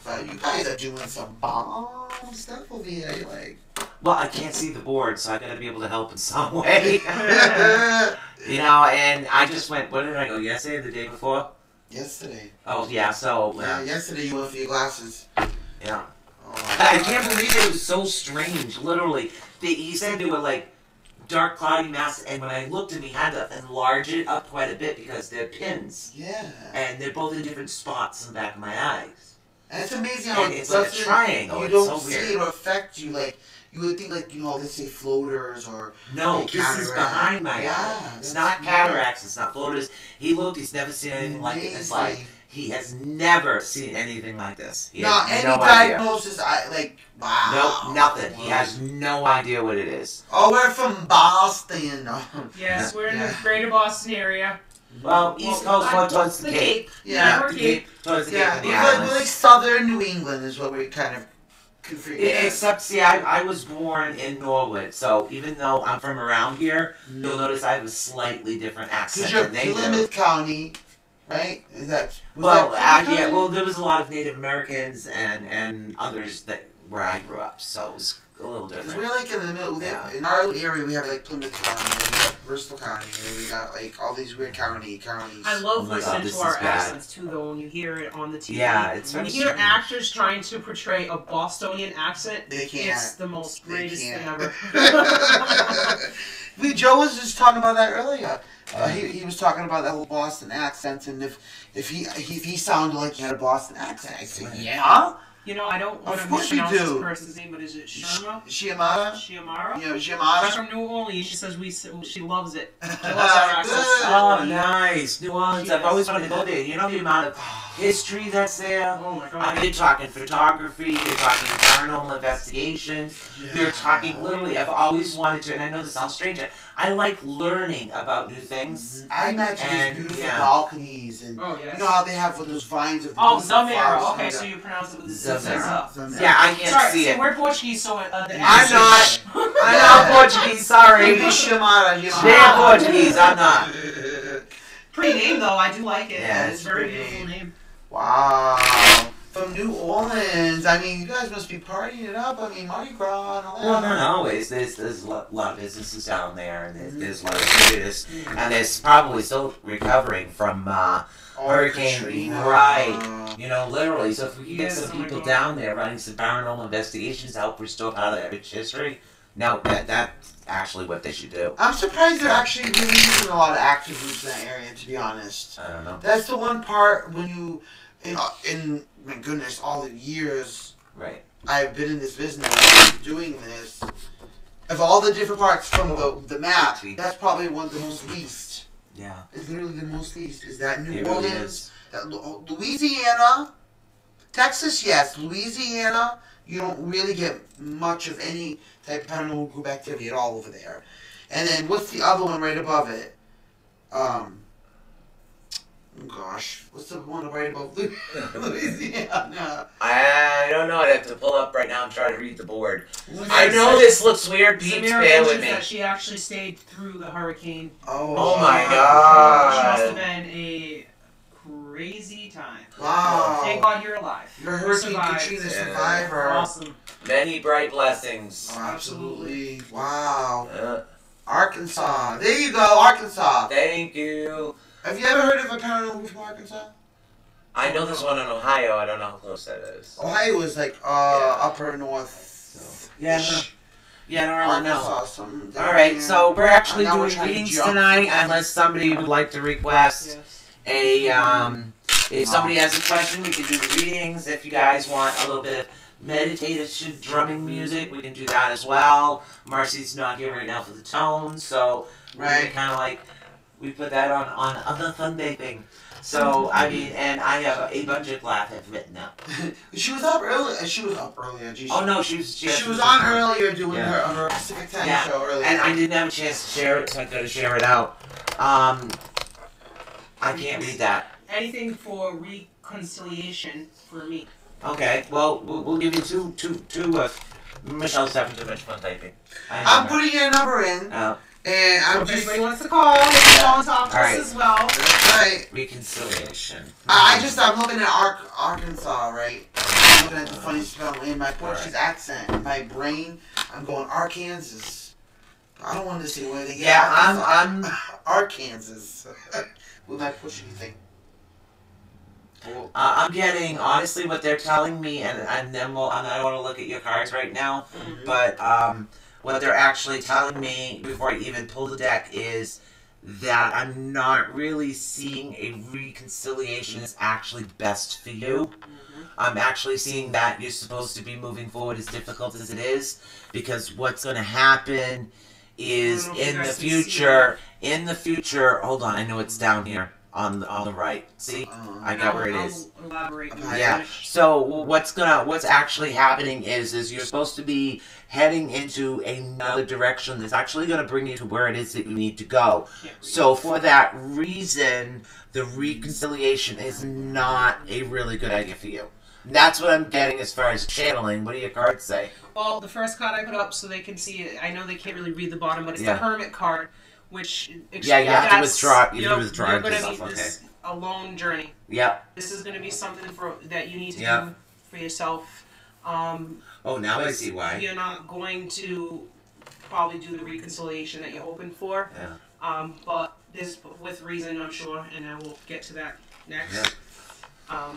But you guys are doing some bomb stuff over here. You're like, Well, I can't see the board, so I gotta be able to help in some way. You know, and I just went, what did I go, yesterday or the day before? yesterday. Oh, yeah, so, Yeah, yesterday you went for your glasses. yeah. Oh, I can't believe it was so strange, literally. He said they were like dark cloudy mass, and when I looked at me, I had to enlarge it up quite a bit because they're pins. Yeah. And they're both in different spots in the back of my eyes. And it's amazing how And it's like a triangle. You It's don't so see weird. it or affect you. Like, you would think, like, you know, let's say floaters or... No, like this is cataract. behind my Yeah, eye. that's It's not smart. cataracts, it's not floaters. He looked, he's never seen anything like it in his life. Amazing. He has never seen anything like this. He Now, has any no idea. diagnosis, wow. Nope, nothing. He has no idea what it is. Oh, we're from Boston. Yes, we're in the Yeah. greater Boston area. Well, East Coast, more towards the Cape. Yeah. We're The Cape. towards the Cape Yeah, and the we're like islands. southern New England is what we kind of configure. Except, see, I was born in Norwood, so even though I'm from around here, you'll notice I have a slightly different accent Because you're than they do. Plymouth County, right? Is that... was Well, that Plymouth yeah, County? well, there was a lot of Native Americans and others that where I grew up, so it was a little Because different. we're like in the middle. Yeah. In our area, we have like Plymouth County, and we got Bristol County, and we got like all these weird counties. I love Oh my listening God, this to our is bad. accents too, though. When you hear it on the TV, Yeah, it's when very you hear strange. actors trying to portray a Bostonian accent, They can't. it's the most They greatest thing can't. ever. Joe was just talking about that earlier. He was talking about that whole Boston accent, and if he sounded like he had a Boston accent, I said, yeah. You know, I don't want Of to course you mispronounce do. this person's name, but is it Sharma? Shiamara? Shiamara? You know, She's Shiamara? from New Orleans. She says she loves it. She loves our accents. Oh, nice. New Orleans. I've Yes. always wanted to go there. You know the amount of history that's there? Oh my I God. mean, they're talking photography, they're talking paranormal investigations, they're talking literally, I've always wanted to, and I know this sounds strange, I like learning about new things. I imagine And, these beautiful yeah. balconies, and Oh, yes. you know how they have with those vines of Oh, beautiful flowers Zamara. Okay, and so the- you pronounce it with Zamara. Zamara. Yeah, I can't Sorry, see it. we're Portuguese, so the I'm accent- not. I'm not Portuguese, sorry. Maybe Shiamara. Damn Portuguese, I'm not. Pretty name though, I do like it. Yeah, It's it's a very pretty. beautiful name. Wow. From New Orleans. I mean, you guys must be partying it up. I mean, Mardi Gras and all that. Well, not always. There's a lot of businesses down there, and there's a lot of theaters, and there's probably still recovering from Oh, Hurricane, Katrina. right? You know, literally. So if we could get Yes, some oh my people God. down there running some paranormal investigations to help restore part of that rich history, no, that's actually what they should do. I'm surprised they're actually really using a lot of active groups in that area, to be honest. I don't know. That's the one part when you, in my goodness, all the years Right. I've been in this business doing this, of all the different parts from the map, that's probably one of the most least. Yeah. It's literally the most least. Is that New It really Orleans, is. that Louisiana, Texas, yes. Louisiana, you don't really get much of any type of paranormal group activity at all over there. And then what's the other one right above it? Oh gosh, what's the one right above Louisiana? I don't know. I'd have to pull up right now and try to read the board. Samira I know said- this looks weird, peeps. Samira Bear with mentions me. that she actually stayed through the hurricane. Oh my Which God. must have been a crazy time. Wow. Thank God you're alive. You're a You Hurricane survived. Katrina Yeah. survivor. Awesome. Many bright blessings. Oh, absolutely. Wow. Uh, Arkansas. There you go, Arkansas. thank you. Have you ever heard of a paranormal group from Arkansas? I know there's one in Ohio. I don't know how close that is. Ohio is like upper north. Yeah, no. Yeah, I don't really know. Arkansas, something down All right, there. so we're actually Now we're doing trying to readings jump. tonight, unless somebody would like to request Yes. if somebody has a question, we can do the readings. If you guys want a little bit of meditative drumming music, we can do that as well. Marcy's not here right now for the tones, so Right. we kind of like, we put that on other fun thing. So, I mean, and I have a bunch of laugh have written up. She was up early. She was up earlier. Geez. Oh no, she was on earlier doing Yeah. her Pacific Time Yeah, show earlier. and I didn't have a chance to share it, so I gotta share it out. I can't read that. Anything for reconciliation for me. Okay, well, we'll give you two. Michelle's having too much fun typing. I'm putting your number in, Oh, and I'm If just anybody wants to call, they can call and talk to All right. us as well. right. reconciliation. I'm looking at Arkansas, right? I'm looking at the funny spell in my Portuguese accent. In my brain, I'm going Arkansas. I don't want to say where they get. Yeah, Arkansas. I'm Arkansas with my Portuguese thing. I'm getting honestly what they're telling me, and then I don't want to look at your cards right now, but what they're actually telling me before I even pull the deck is that I'm not really seeing a reconciliation is actually best for you. I'm actually seeing that you're supposed to be moving forward as difficult as it is, because what's going to happen is in the future, hold on, I know it's down here on the right. See? I got where it is. I'll elaborate. Yeah. So what's actually happening is you're supposed to be heading into another direction that's actually going to bring you to where it is that you need to go. So for that reason, the reconciliation is not a really good idea for you. That's what I'm getting as far as channeling. What do your cards say? Well, the first card I put up so they can see it. I know they can't really read the bottom, but it's the Hermit card, which you have to withdraw. You have to withdraw. You're going to need this alone journey. Yeah. This is going to be something that you need to do for yourself. Oh, now I see why. You're not going to probably do the reconciliation that you're hoping for. Yeah. But this with reason, I'm sure, and I will get to that next. Yeah.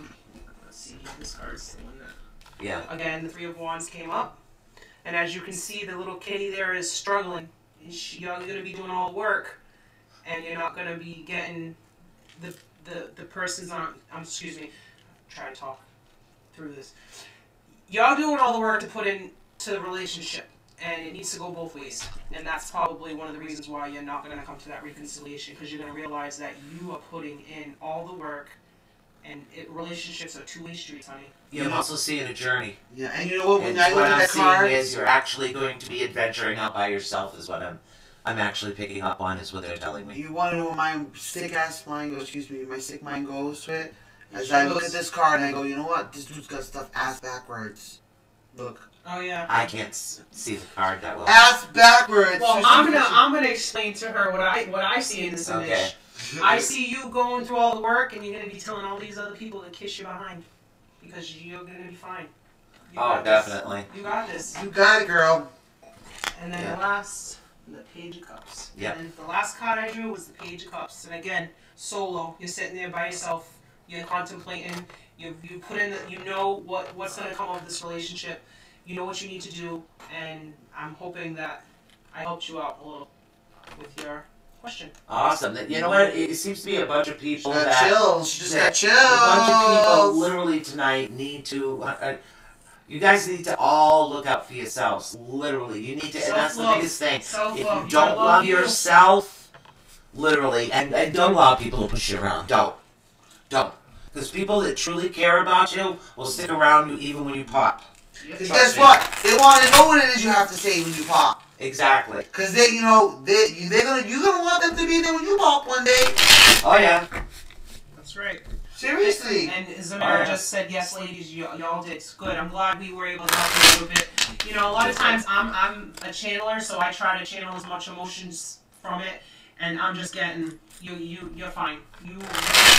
Let's see. This card's the one that. Yeah. Again, the Three of Wands came up, and as you can see, the little kitty there is struggling. You're going to be doing all the work, and you're not going to be getting the person's on. Excuse me. Try to talk through this. Y'all doing all the work to put into the relationship, and it needs to go both ways. And that's probably one of the reasons why you're not going to come to that reconciliation, because you're going to realize that you are putting in all the work, and relationships are two-way streets, honey. Yeah, I'm also seeing a journey. Yeah, and you know what? When and I look what at I'm that seeing card, is you're actually going to be adventuring out by yourself. Is what I'm actually picking up on. Is what they're telling me. you want to know where my sick-ass mind goes? Excuse me, my sick mind goes to it. As I look at this card and I go, you know what? This dude's got stuff ass backwards. Look. Oh yeah. I can't see the card that well. Ass backwards. Well, I'm gonna explain to her what I see in this image. Okay. I see you going through all the work, and you're gonna be telling all these other people to kiss you behind, because you're gonna be fine. Definitely. You got this. You got it, girl. And then the Page of Cups. Yep. And the last card I drew was the Page of Cups. And again, solo. You're sitting there by yourself. You're contemplating. You put in. You know what's gonna come of this relationship. You know what you need to do, and I'm hoping that I helped you out a little with your question. Awesome. You know what? It seems to be a bunch of people She that chills. She just got chills. A bunch of people literally tonight need to. You guys need to all look out for yourselves. Literally, you need to. And that's the biggest thing. If you don't love yourself, literally, and don't allow people to push you around. Don't. Because people that truly care about you will stick around you even when you pop. Because guess what? They want to know what it is you have to say when you pop. Exactly. Because you're gonna want them to be there when you pop one day. Oh yeah. That's right. Seriously. And Zamira just said, yes, ladies, y'all did. It's good. I'm glad we were able to help you a little bit. You know, a lot of times I'm a channeler, so I try to channel as much emotions from it, and I'm just getting, you're fine. You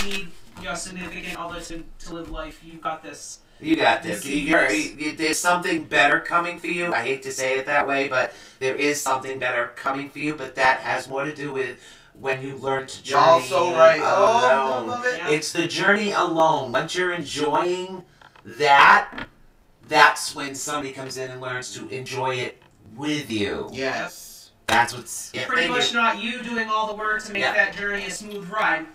need your significant other to live life. You got this. You got this. There's something better coming for you. I hate to say it that way, but there is something better coming for you, but that has more to do with when you learn to journey You're so right. alone. I love it. It's the journey alone. Once you're enjoying that, that's when somebody comes in and learns to enjoy it with you. Yes. That's what's... Yeah, pretty much not you doing all the work to make that journey a smooth ride.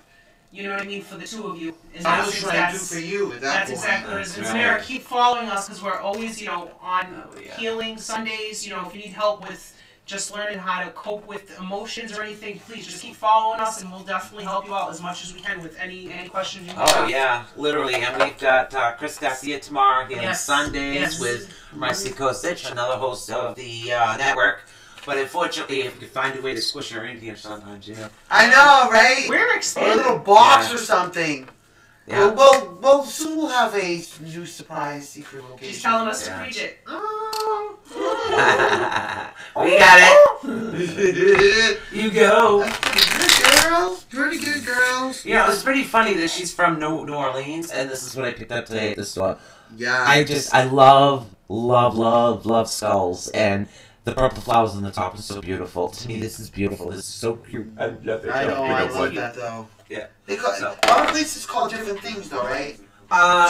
You know what I mean? For the two of you. I was trying to do for you at that That's point. exactly what it is. And Samara, keep following us, because we're always, on healing Sundays. If you need help with just learning how to cope with emotions or anything, please just keep following us, and we'll definitely help you out as much as we can with any questions you have. Oh, yeah. Literally. And we've got Chris Garcia tomorrow here on Sundays with Marcy Kosich, another host of the network. But unfortunately, if you find a way to squish her in here sometimes, I know, right? We're Or expanding. a little box or something. Yeah. Well, soon we'll have a new surprise secret location. She's telling us to preach it. We got it. You go. Pretty good girls. Yeah, it's pretty funny that she's from New Orleans, and this is what I picked up today at the store. Yeah. I love skulls, and the purple flowers on the top are so beautiful. To me, this is beautiful. This is so cute. I love it. I know, I love that though. Yeah. A lot of places call different things though, right?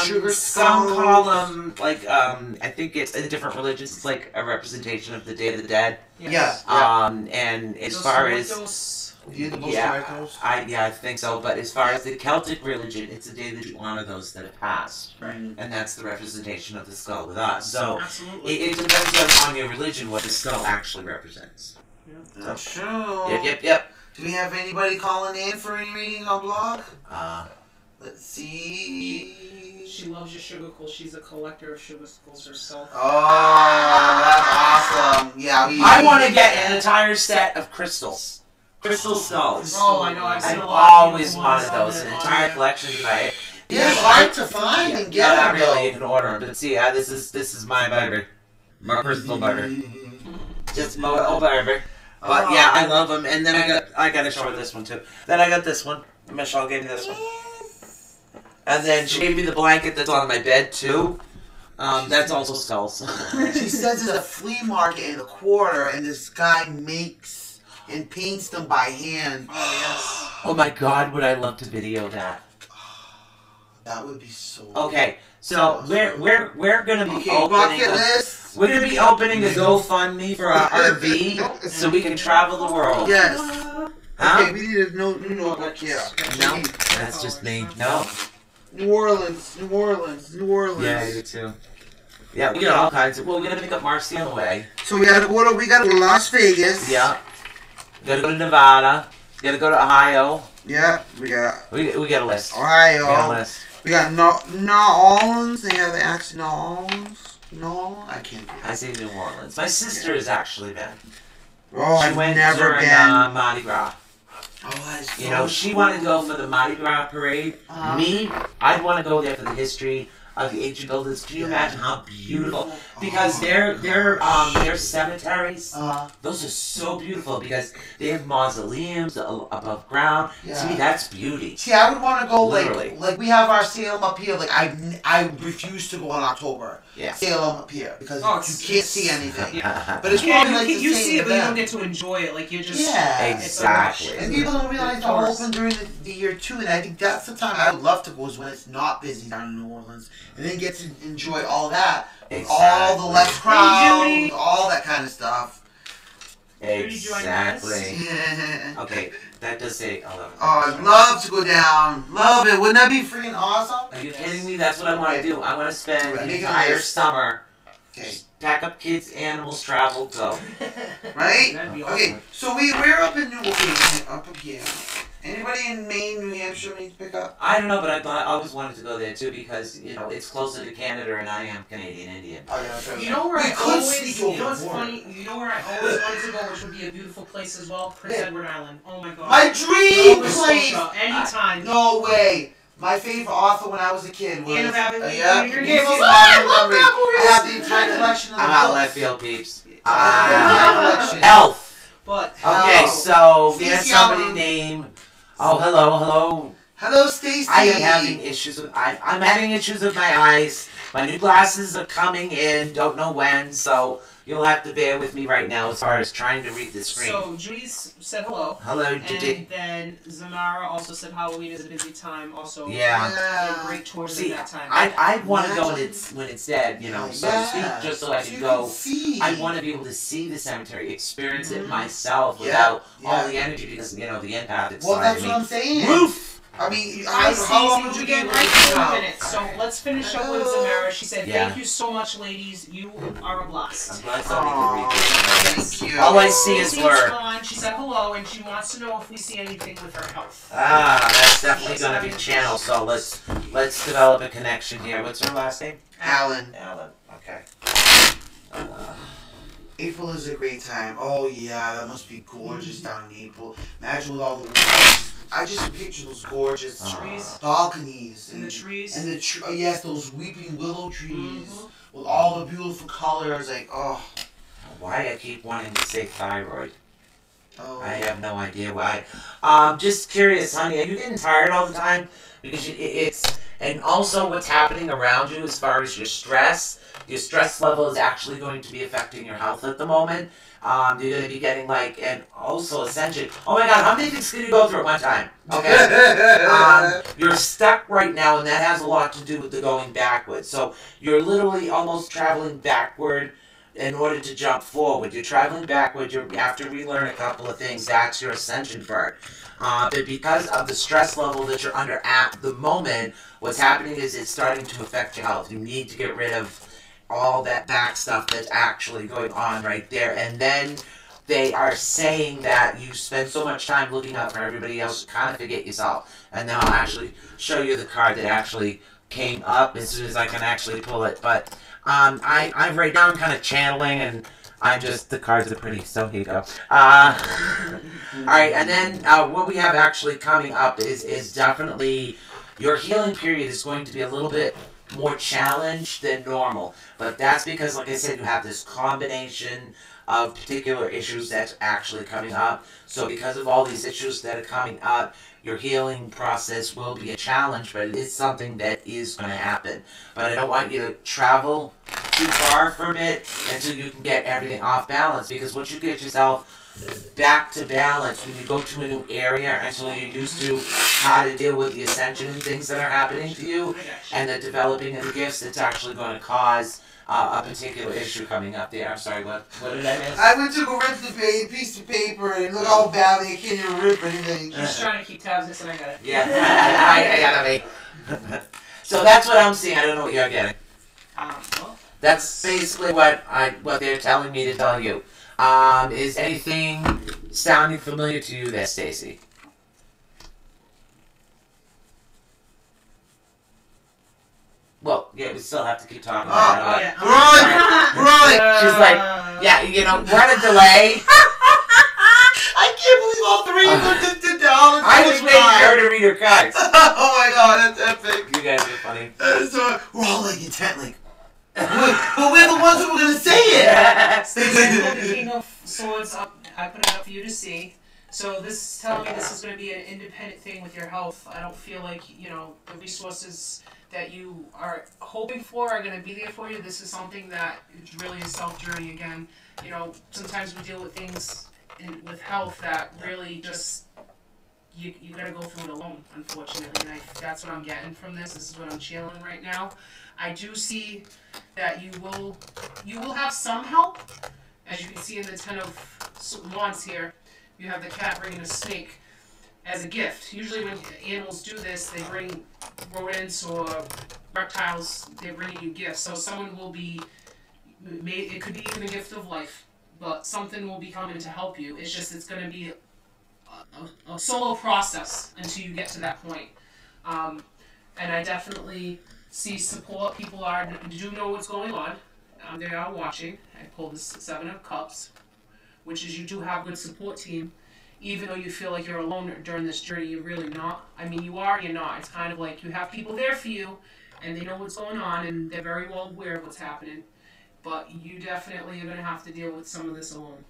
Sugar some skulls. call them like I think it's in different religions. It's like a representation of the Day of the Dead. Yes. And as Los far as Muertos. I think so. But as far as the Celtic religion, it's a day that you honor those that have passed, Right. and that's the representation of the skull with us. So Absolutely. it depends on your religion what the skull actually represents. That's true. Yep. Do we have anybody calling in for any reading on blog? Uh, Let's see. She loves your sugar skulls. She's a collector of sugar skulls herself. Oh, that's awesome. Yeah, I want to get an entire set of crystals. Crystal skulls. Oh, I know. I've seen I've a lot of always beautiful wanted ones those. on An it. entire collection. Right? Yeah, hard to find and get not them. really. You can order them. But see, this is my baby. My personal baby. Just my old baby. But yeah, I love them. And then I got to show her this one too. Then I got this one. Michelle gave me this one. And then she gave me the blanket that's on my bed too. That's also skulls. She says there's a flea market in the quarter, and this guy makes and paints them by hand. Oh, yes. Oh my God, would I love to video that? That would be so. Okay, so we're gonna be Okay, opening. bucket list. We're gonna be opening a GoFundMe for our RV so we can travel the world. Yes. Huh? Okay, we need a new notebook. Yeah. No, that's just me. No. New Orleans. Yeah, you too. Yeah, we got all kinds of. Well, we're gonna pick up Marcy on the way. So we gotta go to Las Vegas. Yeah. We gotta go to Nevada. We gotta go to Ohio. Yeah, we got We got a list. Ohio. We got a list. We got New Orleans. They have the accent New Orleans. No, I can't do I that. say New Orleans. My sister has actually been. Oh, She I've went never during been. Mardi Gras. Oh, that's You know, she wanted to go for the Mardi Gras parade. Me, I'd want to go there for the history of the ancient buildings. Can you imagine how beautiful? Because their cemeteries, those are so beautiful because they have mausoleums above ground. To me, Yeah. that's beauty. See, I would want to go Literally. like we have our Salem up here. Like I refuse to go in October. Yeah. Salem up here because Oh, you it's- can't see anything. Yeah. But it's Yeah, probably you, like can, the you same see it, but you event. don't get to enjoy it. Like you're just Yeah. it's a rush. Exactly. And people don't realize Of they're course. open during the year too, and I think that's the time I would love to go is when it's not busy down in New Orleans, and then get to enjoy all that, all the less crowd, Judy. all that kind of stuff. Exactly. Oh, Okay, that does say 11. I'd love to go down. Love it. Wouldn't that be freaking awesome? Are you kidding me? That's what I want to do. I want to spend the Make a entire list. summer. Okay. Just pack up kids, animals, travel, go. Right? That'd be awesome. Okay, so we're up in up here. Anybody in Maine, New Hampshire needs to pick up? I don't know, but I always wanted to go there too because it's closer to Canada, and I am Canadian Indian. Oh, yeah, that's right. You know where We I could always, sneak you over know what's the border. funny? You know where I always wanted to go, which would be a beautiful place as well? Prince Yeah. Edward Island. Oh my god. My dream Nova place. Scotia, anytime. No way. My favorite author when I was a kid was. Anne Rabbit. Yeah. Your You Gables. see Oh, Margaret I love Lumley. that I have the entire collection of the I'm out books. left field, peeps. Ah. Elf. But Okay, Oh. so we had Stacey somebody Allen. named. Oh, hello. Hello, Stacy. I am having issues with. I'm having issues with my eyes. My new glasses are coming in. Don't know when, so you'll have to bear with me right now as far as trying to read the screen. so Judy said hello. Hello, Didi. And then Zamara also said Halloween is a busy time. Also, Yeah. and great tours See, at that time. I want to go when it's dead, so to speak, just so I So can you go. see. I want to be able to see the cemetery, experience it myself Yeah, without all yeah. the energy because the empath inside Well, that's of me. what I'm saying. Woof! I mean, Hi, how long would Stacey. you We be get able right to to go? 2 minutes. So let's finish up with Hello. Zamara. She said, Yeah. "Thank you so much, ladies. You are a I'm blast." glad somebody can read this. Thank you. All I see is Stacey's blur. fine. She said hello, and she wants to know if we see anything with her health. That's definitely going to be channel. So let's develop a connection here. What's her last name? Alan. Alan. Okay. April is a great time. Oh yeah, that must be gorgeous down in April. Imagine with all the trees. I just picture those gorgeous Trees. balconies And the trees. and yes, those weeping willow trees with all the beautiful colors. Like Why I keep wanting to say thyroid? oh. I have no idea why. Just curious, honey. Are you getting tired all the time? Because And also what's happening around you as far as your stress level is actually going to be affecting your health at the moment. You're going to be getting and also ascension. Oh my God, how many things can you go through at one time? Okay. You're stuck right now, and that has a lot to do with the going backwards. So you're literally almost traveling backward in order to jump forward. You're traveling backward. You have to relearn a couple of things. That's your ascension part. But because of the stress level that you're under at the moment, what's happening is it's starting to affect your health. You need to get rid of all that back stuff that's actually going on right there. And then they are saying that you spend so much time looking out for everybody else, you kind of forget yourself. And then I'll actually show you the card that actually came up as soon as I can actually pull it. But I right now I'm kind of channeling, and the cards are pretty, so here you go. Alright, and then what we have actually coming up is definitely your healing period is going to be a little bit more challenged than normal. But that's because, like I said, you have this combination of particular issues that's actually coming up. So because of all these issues that are coming up, your healing process will be a challenge, but it is something that is going to happen. But I don't want you to travel too far from it until you can get everything off balance, because once you get yourself back to balance, when you go to a new area until you're used to how to deal with the ascension and things that are happening to you, and the developing of the gifts, it's actually going to cause a particular issue coming up there. I'm sorry, what did I miss? I went to go rip the piece of paper and look how badly I can't even rip anything. He's trying to keep tabs, and I got it. Yeah, I got it. So that's what I'm seeing. I don't know what you're getting. Well, That's basically what they're telling me to tell you. Is anything sounding familiar to you there, Stacy? Well, yeah, we still have to keep talking about it. yeah. Run! She's like, yeah, we're on a delay. I can't believe all three of them did down. I was waiting for her to read her cards. Oh my God, that's epic. You guys are funny. So we're all intent, but we're the ones who were gonna say it. The King of Swords up. I put it up for you to see. So this is telling me this is going to be an independent thing with your health. I don't feel like the resources that you are hoping for are going to be there for you. This is something that is really a self journey again. Sometimes we deal with things with health that really just you got to go through it alone, unfortunately. And that's what I'm getting from this. This is what I'm channeling right now. I do see that you will have some help. As you can see in the Ten of Wands here, you have the cat bringing a snake as a gift. Usually when animals do this, they bring rodents or reptiles, they're bringing you gifts. So someone will be, it could be even a gift of life, but something will be coming to help you. It's just, it's going to be a solo process until you get to that point. And I definitely see support. People do know what's going on. They are watching. I pulled the Seven of Cups, which is you do have a good support team. Even though you feel like you're alone during this journey, you're really not. I mean, you are, you're not. It's kind of like you have people there for you, and they know what's going on, and they're very well aware of what's happening. But you definitely are going to have to deal with some of this alone.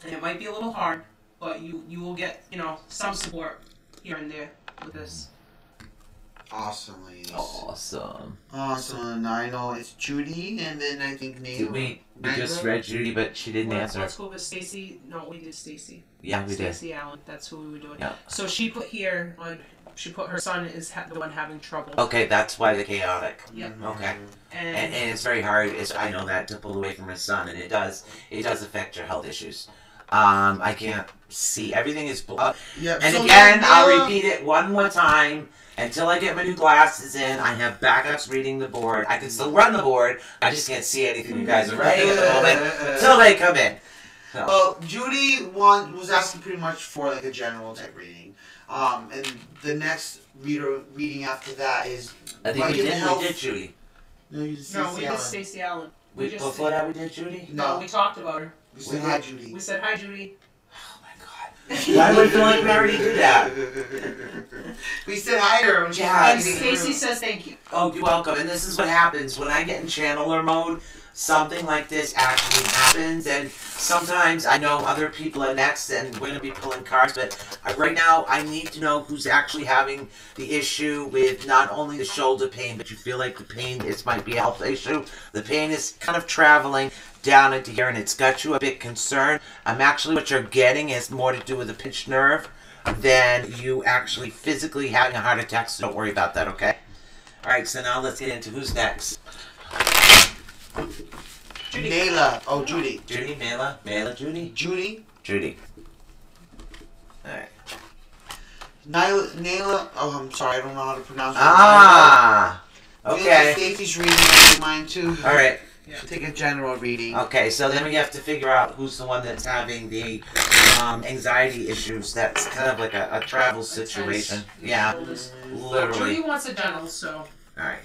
And it might be a little hard, but you will get, some support here and there with this. Awesome, ladies. Awesome. Awesome. I know it's Judy, and then I think Nate. We just read Judy, but she didn't answer. Let's go with Stacy. No, we did Stacy. Yeah, we did. Stacy Allen. That's who we were doing. Yeah. So she put here she put her son is the one having trouble. Okay, that's why the chaotic. Yep. Okay. And it's very hard. I know that to pull away from his son, and it does affect your health issues. I can't see. Everything is Yep. And so again, now, I'll repeat it one more time. Until I get my new glasses in, I have backups reading the board. I can still run the board. I just can't see anything you guys are writing at the moment until they come in. So. Well, Judy was asking pretty much for like a general type reading. And the next reading after that is. I think we did Judy. No, you did we did Stacy Allen. Before that, we did Judy? No, we talked about her. We said hi, Judy. We said hi, Judy. Oh my God. Why would I feel like we already did that? We said hi to her when she And Stacy says thank you. Oh, you're welcome. And this is what happens when I get in channeler mode. Something like this actually happens, and sometimes I know other people are next and we're going to be pulling cards, but right now I need to know who's actually having the issue with not only the shoulder pain, but you feel like the pain might be a health issue. The pain is kind of traveling down into here and it's got you a bit concerned. Actually what you're getting is more to do with the pinched nerve than you actually physically having a heart attack, so don't worry about that, okay? Alright, so now let's get into who's next. Judy. Nayla. Oh, Judy. Judy, Mela, Judy? Judy. Judy. Alright. Nayla. Oh, I'm sorry. I don't know how to pronounce it. Ah! Okay. Stacey's reading mine too. Alright. Yeah. She'll take a general reading. Okay, so then we have to figure out who's the one that's having the anxiety issues. That's kind of like a travel situation. Yeah, literally. Judy wants a dental, so. Alright.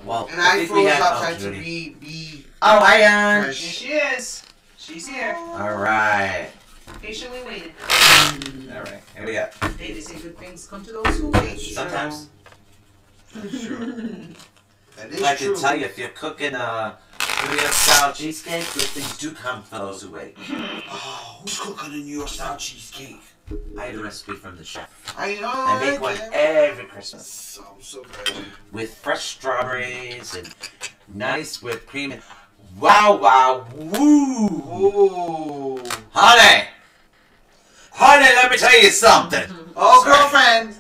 Well, And I think we froze had outside to Judy. be. Oh, hi, Here fresh. she is. She's here. Alright. Patiently waiting. Alright, here we go. They say good things come to those who wait. Sometimes. That's true. That is I true. can tell you, if you're cooking a New York style cheesecake, good things do come for those who wait. Oh, who's cooking a New York style cheesecake? I had a recipe from the chef. I know. I make one every Christmas. So good. With fresh strawberries and nice whipped cream. And wow, woo! Ooh. Honey, let me tell you something. Oh, Sorry.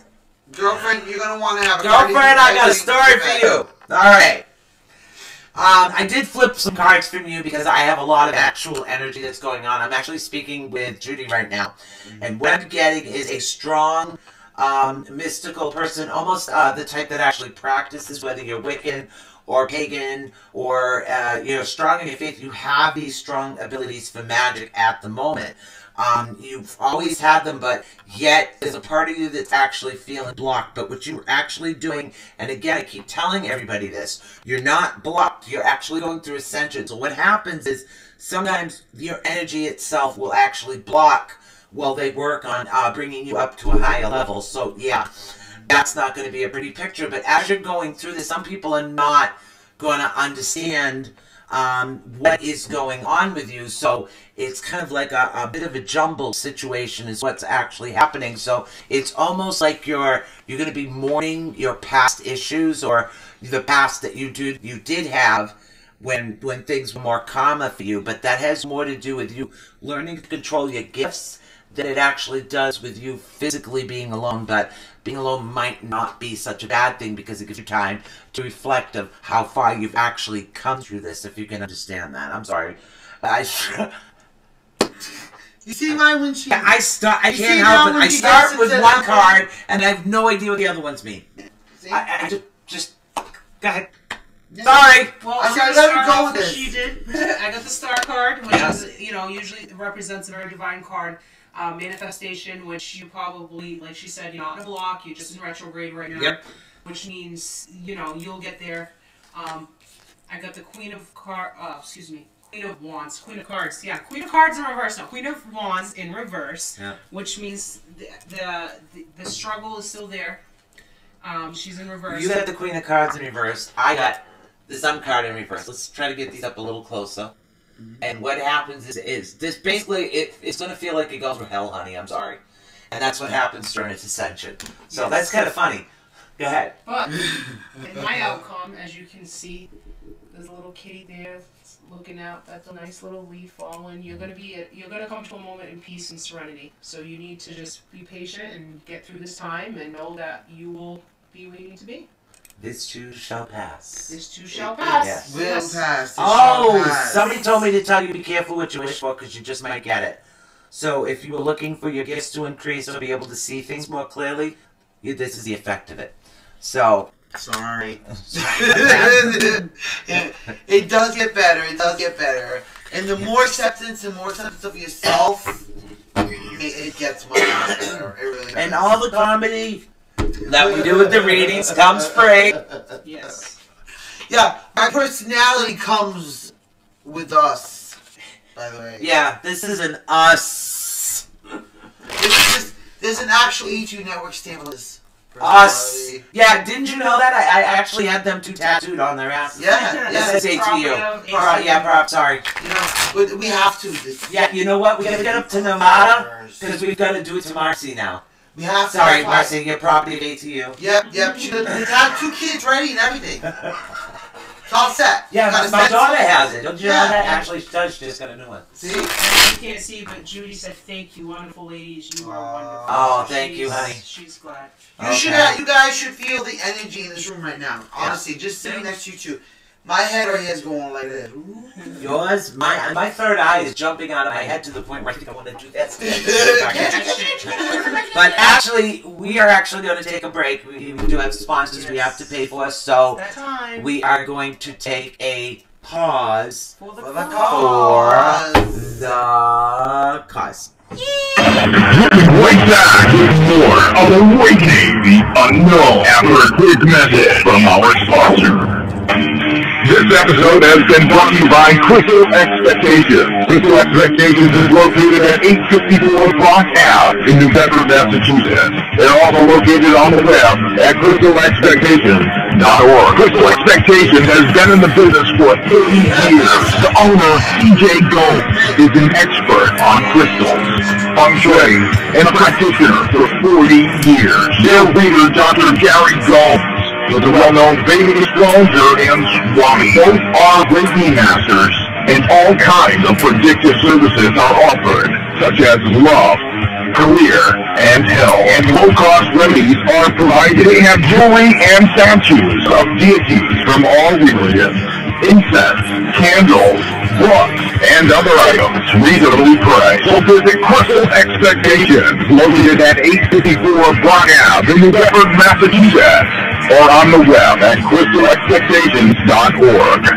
girlfriend, you're gonna want to have a Girlfriend, I got a story for you. Alright. I did flip some cards from you because I have a lot of actual energy that's going on. I'm actually speaking with Judy right now. And what I'm getting is a strong, mystical person, almost the type that actually practices, whether you're Wiccan or pagan or you're strong in your faith. You have these strong abilities for magic at the moment. You've always had them, but yet there's a part of you that's actually feeling blocked. But what you're actually doing, and again, I keep telling everybody this, you're not blocked. You're actually going through ascension. So what happens is sometimes your energy itself will actually block while they work on bringing you up to a higher level. So yeah, that's not going to be a pretty picture. But as you're going through this, some people are not going to understand what is going on with you. So it's kind of like a bit of a jumble situation is what's actually happening. So it's almost like you're going to be mourning your past issues or the past that you did have when things were more calmer for you. But that has more to do with you learning to control your gifts than it actually does with you physically being alone. But being alone might not be such a bad thing because it gives you time to reflect of how far you've actually come through this, if you can understand that. I'm sorry. You see why when she... I can't help it. I start with one card and I have no idea what the other ones mean. I just go ahead. Yeah. Sorry. Well, I I'm gotta gonna let her start go off with as this. she did. I got the star card, which is, usually represents a very divine card. Manifestation, which you probably, like she said, you're not in a block, you're just in retrograde right now. Yep. Which means, you'll get there. I got the Queen of Wands. Queen of Cards. Yeah, Queen of Cards in reverse. No, Queen of Wands in reverse. Yeah. Which means the struggle is still there. She's in reverse. You got the Queen of Cards in reverse. I got the Sun card in reverse. Let's try to get these up a little closer. And what happens is this basically, it's going to feel like it goes through hell, honey. I'm sorry. And that's what happens during its ascension. So that's kind of funny. Go ahead. But in my outcome, as you can see, there's a little kitty there looking out. That's a nice little leaf falling. You're gonna come to a moment in peace and serenity. So you need to just be patient and get through this time and know that you will be where you need to be. This too shall pass. This too shall pass. Yes. Will Yes. pass. Oh, somebody told me to tell you be careful what you wish for because you just might get it. So if you were looking for your gifts to increase or be able to see things more clearly, this is the effect of it. So... Sorry. It does get better. It does get better. And the more acceptance and more acceptance of yourself, it gets much better. It really does. And all the comedy that we do with the readings comes free. Yes. Yeah, my personality comes with us, by the way. Yeah, this is an us. There's an actual E2 network stimulus. personality. Yeah, didn't you know that? I actually had them two tattooed on their asses. Yeah, It yeah. says ATU. Yeah, Prop, sorry. You know, but we have to. Yeah, you know what? We gotta get up to Nevada because we've got to do it to Marcy now. We have to. Sorry, Marcy, your property of ATU. Yep. She got 2 kids ready and everything. It's all set. Yeah, my daughter has it. Don't you know Yeah. that? Actually, she does. She just got a new one. See? You can't see, but Judy said, "Thank you, wonderful ladies. You are wonderful." Oh, thank you, honey. She's glad. You guys should feel the energy in this room right now. Honestly, just sitting next to you two. My head right here is going like this. Ooh. Yours? My third eye is jumping out of my head to the point where I think I want to do that. But actually, we are actually going to take a break. We do have sponsors we have to pay for, so That time. we are going to take a pause For the For the for cause. the cause. Right back with more of Awakening the Unknown after a quick message from our sponsor. This episode has been brought to you by Crystal Expectations. Crystal Expectations is located at 854 Brock Ave in New Bedford, Massachusetts. They're also located on the web at crystalexpectations.org. Crystal Expectations has been in the business for 30 years. The owner, TJ Gomes, is an expert on crystals, feng shui, and a practitioner for 40 years. Their leader, Dr. Gary Gomes, is a well-known Vedic astrologer and Swami. Both are Reiki masters, and all kinds of predictive services are offered, such as love, career, and health. And low-cost remedies are provided. They have jewelry and statues of deities from all religions, incense, candles, books, and other items reasonably priced. So visit Crystal Expectations, located at 854 Brock Ave in New Bedford, Massachusetts, or on the web at crystalexpectations.org.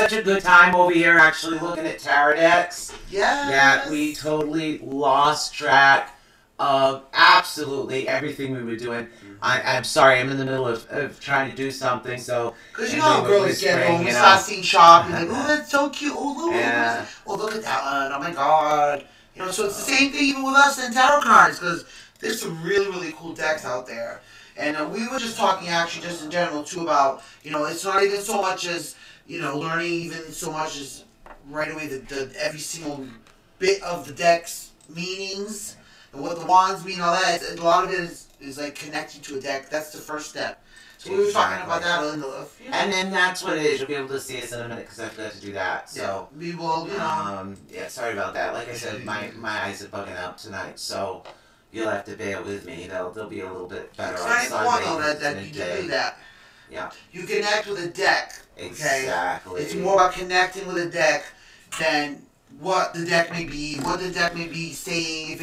such a good time over here actually looking at tarot decks Yes. that we totally lost track of absolutely everything we were doing. I'm sorry, I'm in the middle of trying to do something, so... Because you know how girls get home and start seeing shop and like, oh, that's so cute. Oh, look, Yeah. oh, look at that one. Oh, my God. You know, so it's the same thing even with us and tarot cards because there's some really, really cool decks out there. And we were just talking actually just in general too about, you know, it's not even so much as, you know, learning even so much as right away the every single bit of the deck's meanings and what the wands mean, all that. A lot of it is like connecting to a deck. That's the first step. So we were talking about that in the... And then that's what it is. You'll be able to see us in a minute because I forgot to do that. So, yeah, we will, you know... yeah, sorry about that. Like I said, my eyes are bugging out tonight, so you'll have to bear with me. They'll be a little bit better on It's not Sunday. important that you do that. Yeah. You connect with a deck, okay? Exactly. It's more about connecting with a deck than what the deck may be, what the deck may be saying. If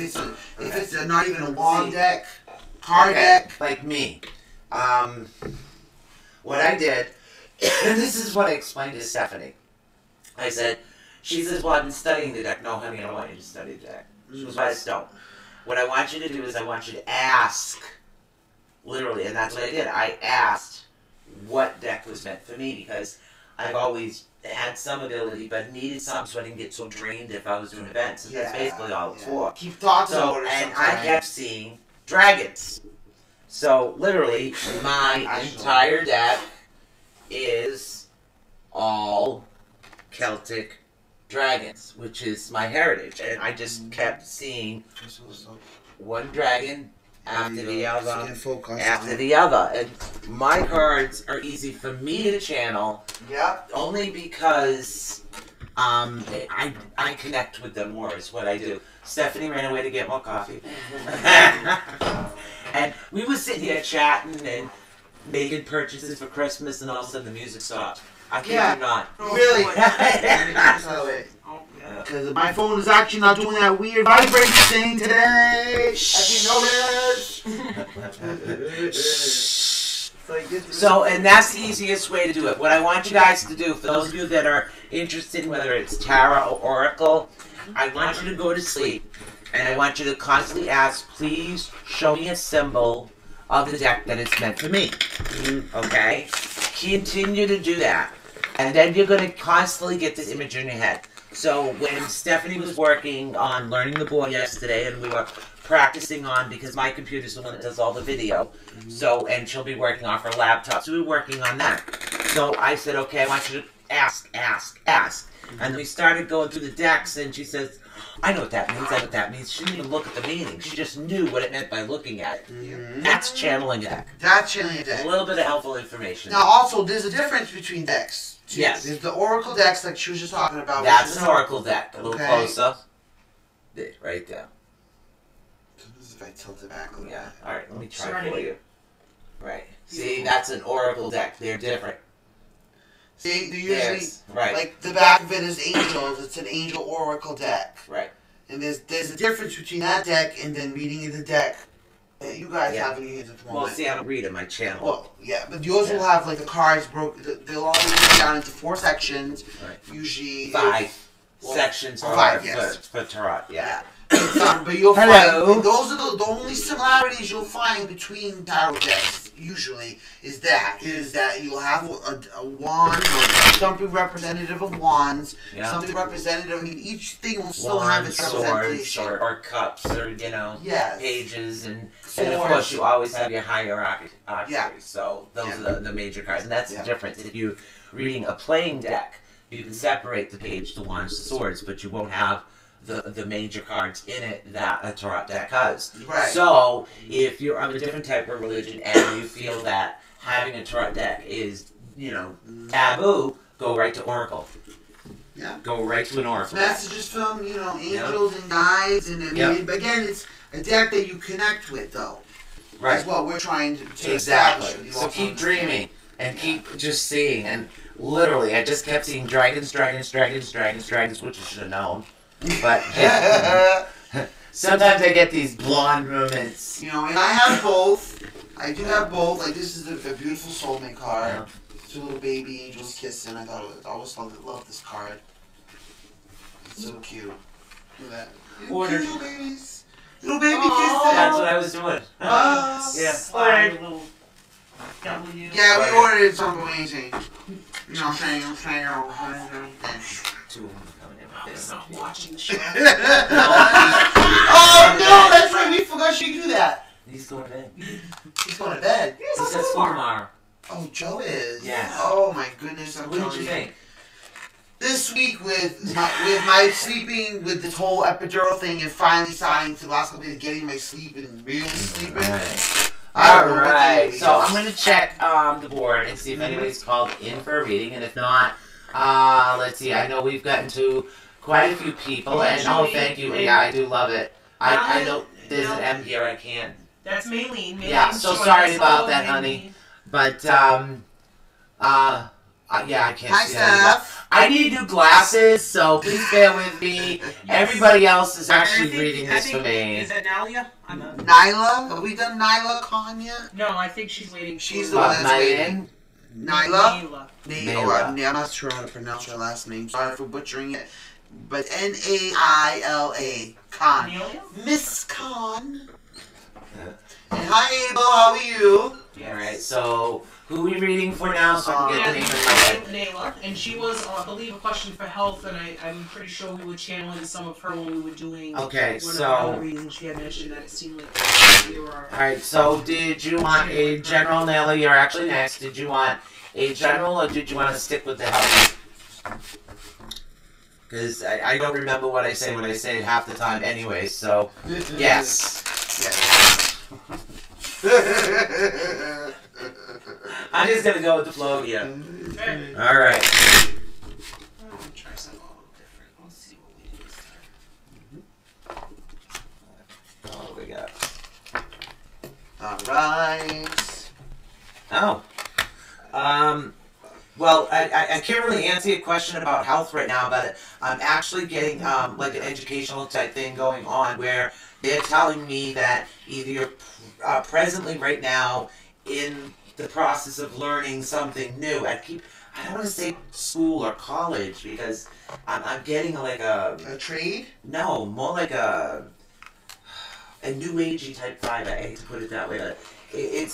it's not even a wand deck, card deck. Like me. What I did, and this is what I explained to Stephanie. I said, she says, well, I've been studying the deck. No, honey, I don't want you to study the deck. She goes, I just don't. What I want you to do is I want you to ask, literally, and that's what I did. I asked what deck was meant for me because I've always had some ability, but needed some so I didn't get so drained if I was doing events. And that's basically all it's for. Keep thoughts So, about it. and I kept seeing dragons. So, literally, my entire deck is all Celtic dragons, which is my heritage. And I just kept seeing one dragon after the other, after the other. And my cards are easy for me to channel, only because I connect with them more is what I do. Stephanie ran away to get more coffee. And we were sitting here chatting and making purchases for Christmas, and all of a sudden the music stopped. I kid you not. Really? Because my phone is actually not doing that weird vibrating thing today. Have you noticed? So, and that's the easiest way to do it. What I want you guys to do, for those of you that are interested in whether it's tarot or oracle, I want you to go to sleep, and I want you to constantly ask, please show me a symbol of the deck that it's meant for me. Okay? Continue to do that. And then you're going to constantly get this image in your head. So when Stephanie was working on learning the board yesterday, and we were practicing on, because my computer's the one that does all the video, so, and she'll be working off her laptop, so we were working on that. So I said, okay, I want you to ask. And we started going through the decks, and she says, I know what that means, I know what that means. She didn't even look at the meaning. She just knew what it meant by looking at it. That's channeling a deck. That's channeling a deck. A little bit of helpful information. Now, also, there's a difference between decks. Yes. There's the oracle decks, like she was just talking about. That's an oracle deck. A little closer. There, right there. If I tilt it back a little Yeah. bit. All right, let me try for you. Right. See, that's an oracle deck. They're different. See, they're usually, right. like, the back of it is angels. It's an angel oracle deck. Right. And there's a difference between that deck and then reading the deck that you guys have in your hands at the moment. Well, see, I don't read in my channel. Well, yeah, but yours will have, like, the cards broken. They'll all be down into 4 sections. Right. Usually... 5 sections for tarot, yeah. But you'll find those are the only similarities you'll find between tarot decks. Usually, is that you'll have a wand or something representative of wands, something representative. I mean, each thing will still have its representation. Swords or cups or pages and of course you always have your hierarchy. So those are the major cards, and that's the difference. If you're reading a playing deck, you can separate the page, the wands, the swords, but you won't have the major cards in it that a tarot deck has. Right. So, if you're of a different type of religion and you feel that having a tarot deck is, taboo, go right to Oracle. Yeah. Go right to an Oracle. Messages from, angels and guides, and again, it's a deck that you connect with, though. Right. That's what we're trying to establish. So keep dreaming and keep just seeing, and literally, I just kept seeing dragons, which I should have known. But sometimes I get these blonde moments. And I have both. I do have both. Like, this is a beautiful soulmate card. It's two little baby angels kissing. I always loved this card. It's so cute. Look at that. Ordered. Little babies. Little baby That's kissing. what I was doing. Yeah. Slide a little W. Yeah, we ordered something amazing. You know what I'm saying? Two of them coming in. I'm not watching the show. Oh no, that's right. We forgot she could do that. He's going to bed. He's going to bed. He's at school tomorrow. Oh, Joe is. Yeah. Oh my goodness. I'm What did telling you think? This week with my sleeping with this whole epidural thing and finally starting to last couple days getting my sleep and really sleeping. Alright, so I'm going to check the board and see if anybody's called in for a reading, and if not, let's see, I know we've gotten to quite a few people, and thank you, yeah, I do love it. I know there's an M here, I can't. That's Maylene. Yeah, so sorry about that, honey, but, yeah, I can't Hi, see that. Steph. I need new glasses, so please bear with me. Everybody else is actually reading this for me. Is it Nalia? I'm not. Nyla? Have we done Nyla Khan yet? No, I think she's waiting. She's for the one that's waiting. Nyla? Nyla? Nyla. I'm not sure how to pronounce her last name. Sorry for butchering it. But Naila Khan. Amelia? Miss Khan. And hi, Abel. How are you? Alright, so who are we reading for now so I can get the name in my head? Naila, and she was, I believe, a question for health, and I'm pretty sure we were channeling some of her when we were doing Okay, one so- of the readings. She had mentioned that it seemed like we were. Alright, so did you want a general, Nella? You're actually next. Did you want a general or did you want to stick with the health? Because I don't remember what I say when I say it half the time anyway, so yes. I'm just gonna go with the flow here. Okay. Alright. I'm gonna try something a little different. Let's see what we do this time. What do we got? Alright. Oh. Well, I can't really answer your question about health right now, but I'm actually getting like an educational type thing going on where they're telling me that either you're presently right now in the process of learning something new. I don't want to say school or college because I'm getting like a trade? No, more like a new agey type vibe. I hate to put it that way, but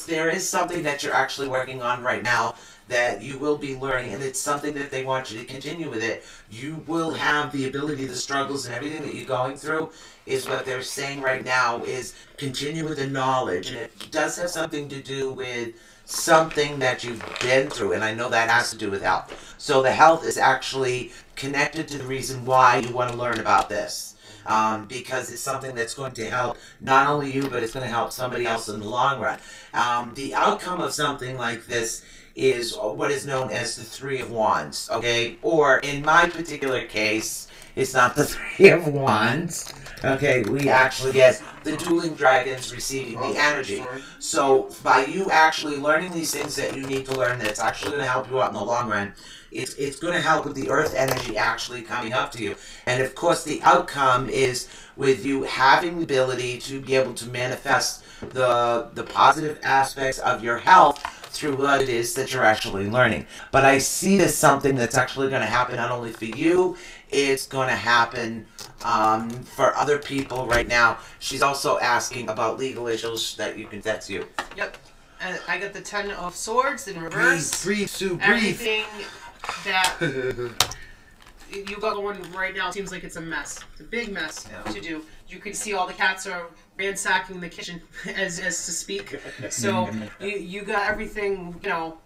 there is something that you're actually working on right now that you will be learning, and it's something that they want you to continue with it. You will have the ability, the struggles, and everything that you're going through is what they're saying right now is continue with the knowledge, and it does have something to do with something that you've been through, and I know that has to do with health. So the health is actually connected to the reason why you want to learn about this. Because it's something that's going to help not only you, but it's going to help somebody else in the long run. The outcome of something like this is what is known as the Three of Wands, okay? Or in my particular case, it's not the Three of Wands, okay? We actually get the dueling dragons receiving the energy. So by you actually learning these things that you need to learn that's actually going to help you out in the long run, it's going to help with the earth energy actually coming up to you. And of course the outcome is with you having the ability to be able to manifest the positive aspects of your health through what it is that you're actually learning. But I see this something that's actually going to happen not only for you, it's going to happen for other people right now. She's also asking about legal issues that's you. Yep. And I got the Ten of Swords in reverse. Breathe, Sue, breathe. Everything that you got going right now seems like it's a mess. It's a big mess to do. You can see all the cats are ransacking the kitchen, as to speak. So you got everything, you know,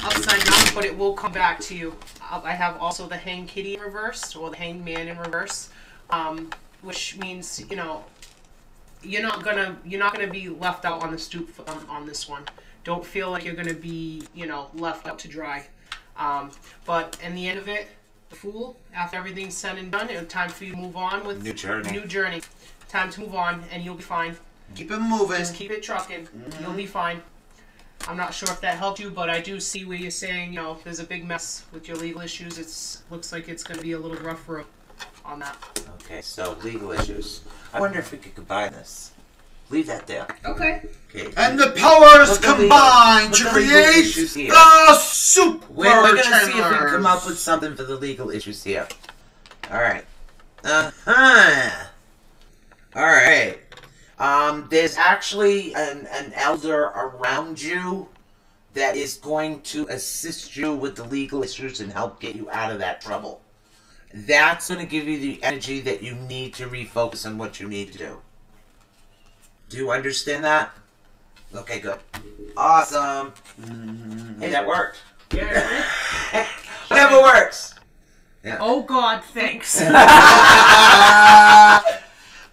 upside down, but it will come back to you. I have also the Hanged Kitty in reverse, or the Hanged Man in reverse, which means, you know, you're not gonna be left out on the stoop on this one. Don't feel like you're gonna be, you know, left out to dry. But in the end of it, the Fool, after everything's said and done, it's time for you to move on with New journey. Time to move on, and you'll be fine. Keep it moving. Just keep it trucking. You'll be fine. I'm not sure if that helped you, but I do see where you're saying, you know, there's a big mess with your legal issues. It looks like it's going to be a little rough road on that. Okay, so legal issues. I wonder if we could combine this. Leave that there. Okay. Okay. And the powers Look at the- combine look to at the legal create issues here. the super We're gonna see if we can channelers. come up with something for the legal issues here. Alright. Alright. There's actually an elder around you that is going to assist you with the legal issues and help get you out of that trouble. That's going to give you the energy that you need to refocus on what you need to do. Do you understand that? Okay, good. Awesome. Hey, that worked. Yeah. Whatever works. Yeah. Oh God, thanks.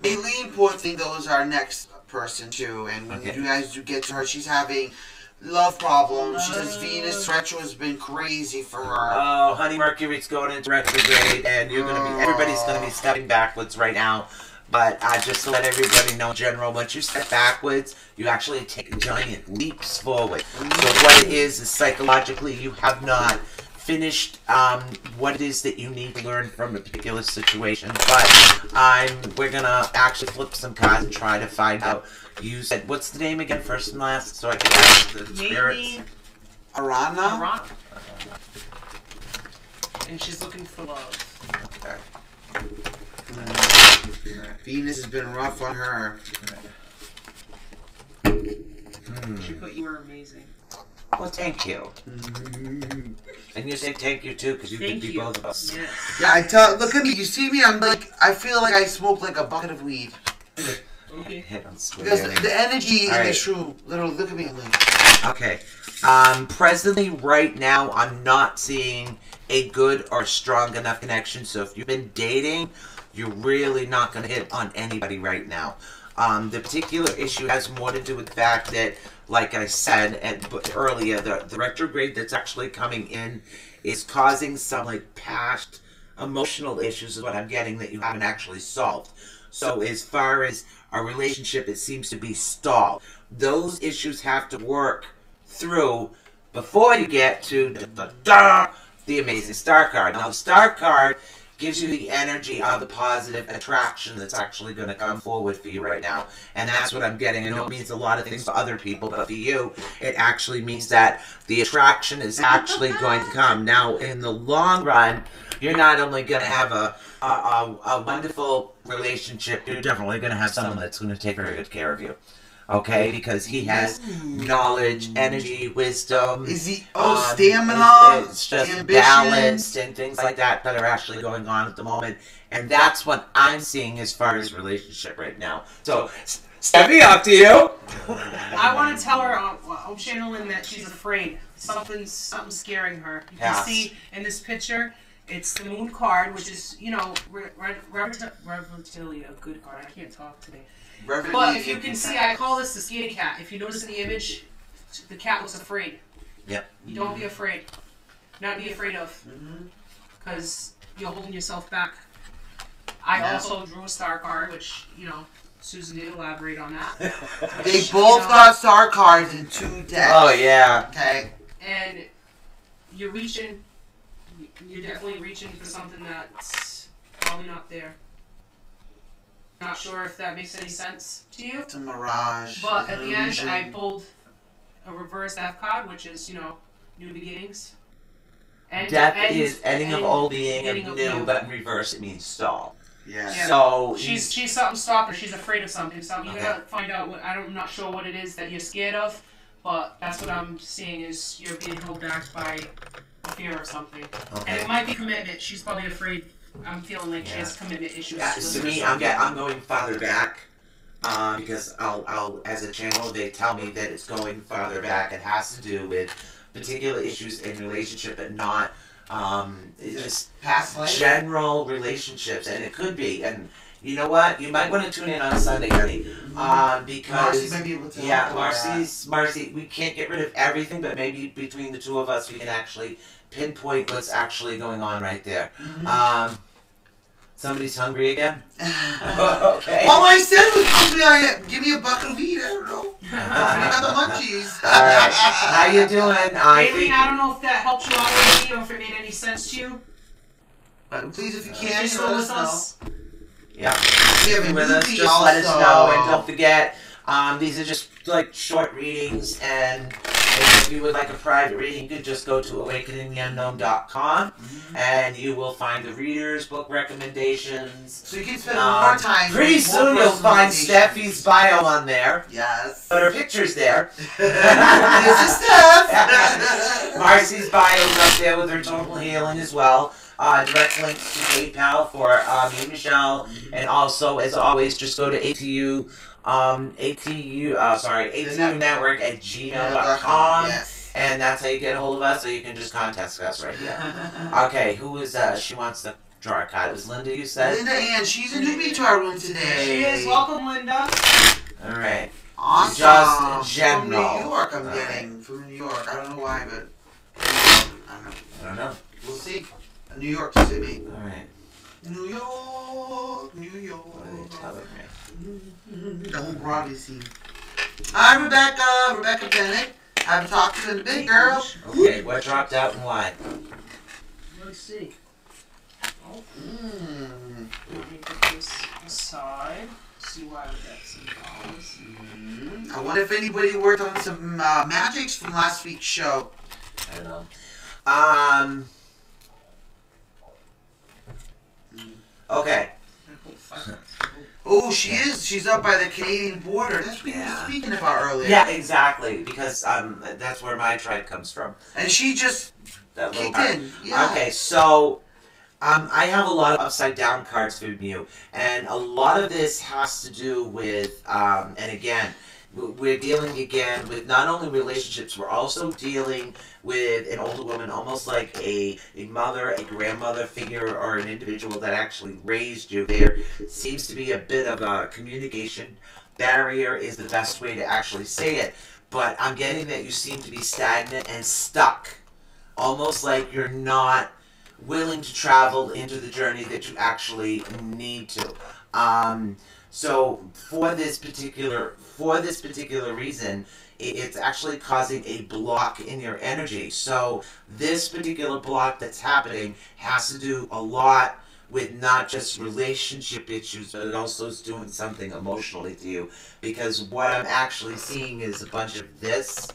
Aileen, poor thing, though, is our next person, too. And when Okay. you guys do get to her, she's having love problems. She says Venus retro has been crazy for her. Oh, honey, Mercury's going into retrograde, and you're gonna be. Everybody's gonna be stepping backwards right now. But just to let everybody know, in general, once you step backwards, you actually take giant leaps forward. So what it is psychologically, you have not finished what it is that you need to learn from a particular situation. But we're gonna actually flip some cards and try to find out. You said, what's the name again, first and last, so I can ask the spirits? Maybe Arana? rock. And she's looking for love. Okay. Venus has been rough on her. She put you were amazing. Well, thank you. And you say thank you too, because you could Thank be you. both of us. Yes. Yeah, look at me. You see me? I'm like, I feel like I smoke like a bucket of weed. Okay. Hit on Because swearing. the energy in Alright. this room, literally, look at me. I'm like, Okay. Presently, right now, I'm not seeing a good or strong enough connection. So if you've been dating, you're really not going to hit on anybody right now. The particular issue has more to do with the fact that, like I said earlier, the retrograde that's actually coming in is causing some like past emotional issues is what I'm getting that you haven't actually solved. So as far as a relationship, it seems to be stalled. Those issues have to work through before you get to the amazing star card. Now the star card gives you the energy of the positive attraction that's actually going to come forward for you right now. And that's what I'm getting. I know it means a lot of things to other people, but for you, it actually means that the attraction is actually going to come. Now, in the long run, you're not only going to have a wonderful relationship, you're definitely going to have someone that's going to take very good care of you. Okay, because he has knowledge, energy, wisdom. is he, stamina, It's just ambition? balanced and things like that that are actually going on at the moment. And that's what I'm seeing as far as relationship right now. So, Steffi, up to you. I want to tell her, I'm channeling that she's afraid. Something's scaring her. You can Yes. see in this picture, it's the moon card, which is, you know, relatively a good card. I can't talk today. But if you can see, I call this the scaredy cat. If you notice in the image, the cat looks afraid. Yep. You don't be afraid. Not be afraid of. Because you're holding yourself back. I also drew a star card, which, you know, Susan did elaborate on that. They both got star cards in 2 decks. Oh, yeah. Okay. And you're definitely reaching for something that's probably not there. Not sure if that makes any sense to you. It's a mirage. But at the end, illusion. I pulled a reverse death card, which is, you know, new beginnings. And Death is ending of old, being beginning of of new, new. but in reverse it means stall. Yeah. Yeah. So She's something stopper. She's afraid of something. You gotta find out what I'm not sure what it is that you're scared of, but that's what I'm seeing is you're being held back by fear of something. And it might be commitment. She's probably afraid. I'm feeling like she has commitment issues. Yeah, to me, I'm going farther back because I'll as a channel they tell me that it's going farther back. It has to do with particular issues in relationship, but not it's just Past life? general relationships, and it could be. And you know what? You might want to tune in on Sunday, honey, because Marcy might be able to yeah, help with that. Marcy. We can't get rid of everything, but maybe between the two of us, we can actually pinpoint what's actually going on right there. Somebody's hungry again? Okay. All I said was give me a bucket of weed. I don't know. I got the munchies. Alright. How you doing? Aileen, I don't know if that helped you out with me or if it made any sense to you. Please, if you If can, you're still let with us us. know. Yeah. We have a With us, newbie just let us also. know, and don't forget, These are just like short readings, and if you would like a private reading, you could just go to awakeningtheunknown.com and you will find the readers, book recommendations. So you can spend more time. Pretty soon you'll find Steffi's bio on there. Yes. But her picture's there. This is Steph. Marcy's bio's up there with her total healing as well. Direct links to PayPal for me and Michelle, and also, as always, just go to ATU Network at gmail.com, Yes. and that's how you get a hold of us, so you can just contact us right here. Okay, who is she wants to draw a card? It was Linda, you said? Linda Ann, she's a newbie to our room today. She is. Welcome, Linda. Alright. Awesome. Just in general. From New York, I'm getting. From New York. I don't know why, but I don't know. We'll see. New York City. Alright. New York, New York. What are they telling me? The whole Broadway scene. Hi, Rebecca. Rebecca Bennett. I haven't talked to you in a bit, girl. Okay, what dropped out and why? Let's see. Oh, Mm. let me put this aside. See why we got some dollars. I wonder if anybody worked on some magics from last week's show. I don't know. Okay. Oh, she is. She's up by the Canadian border. That's what we were speaking about earlier. Yeah, exactly. Because that's where my tribe comes from. And she just That little kicked card. in. Yeah. Okay, so I have a lot of upside down cards from you, and a lot of this has to do with, and again, we're dealing again with not only relationships, we're also dealing with an older woman, almost like a mother, a grandmother figure, or an individual that actually raised you. There seems to be a bit of a communication barrier is the best way to actually say it, but I'm getting that you seem to be stagnant and stuck, almost like you're not willing to travel into the journey that you actually need to. So for this particular reason, it's actually causing a block in your energy. So this particular block that's happening has to do a lot with not just relationship issues, but it also is doing something emotionally to you. Because what I'm actually seeing is a bunch of this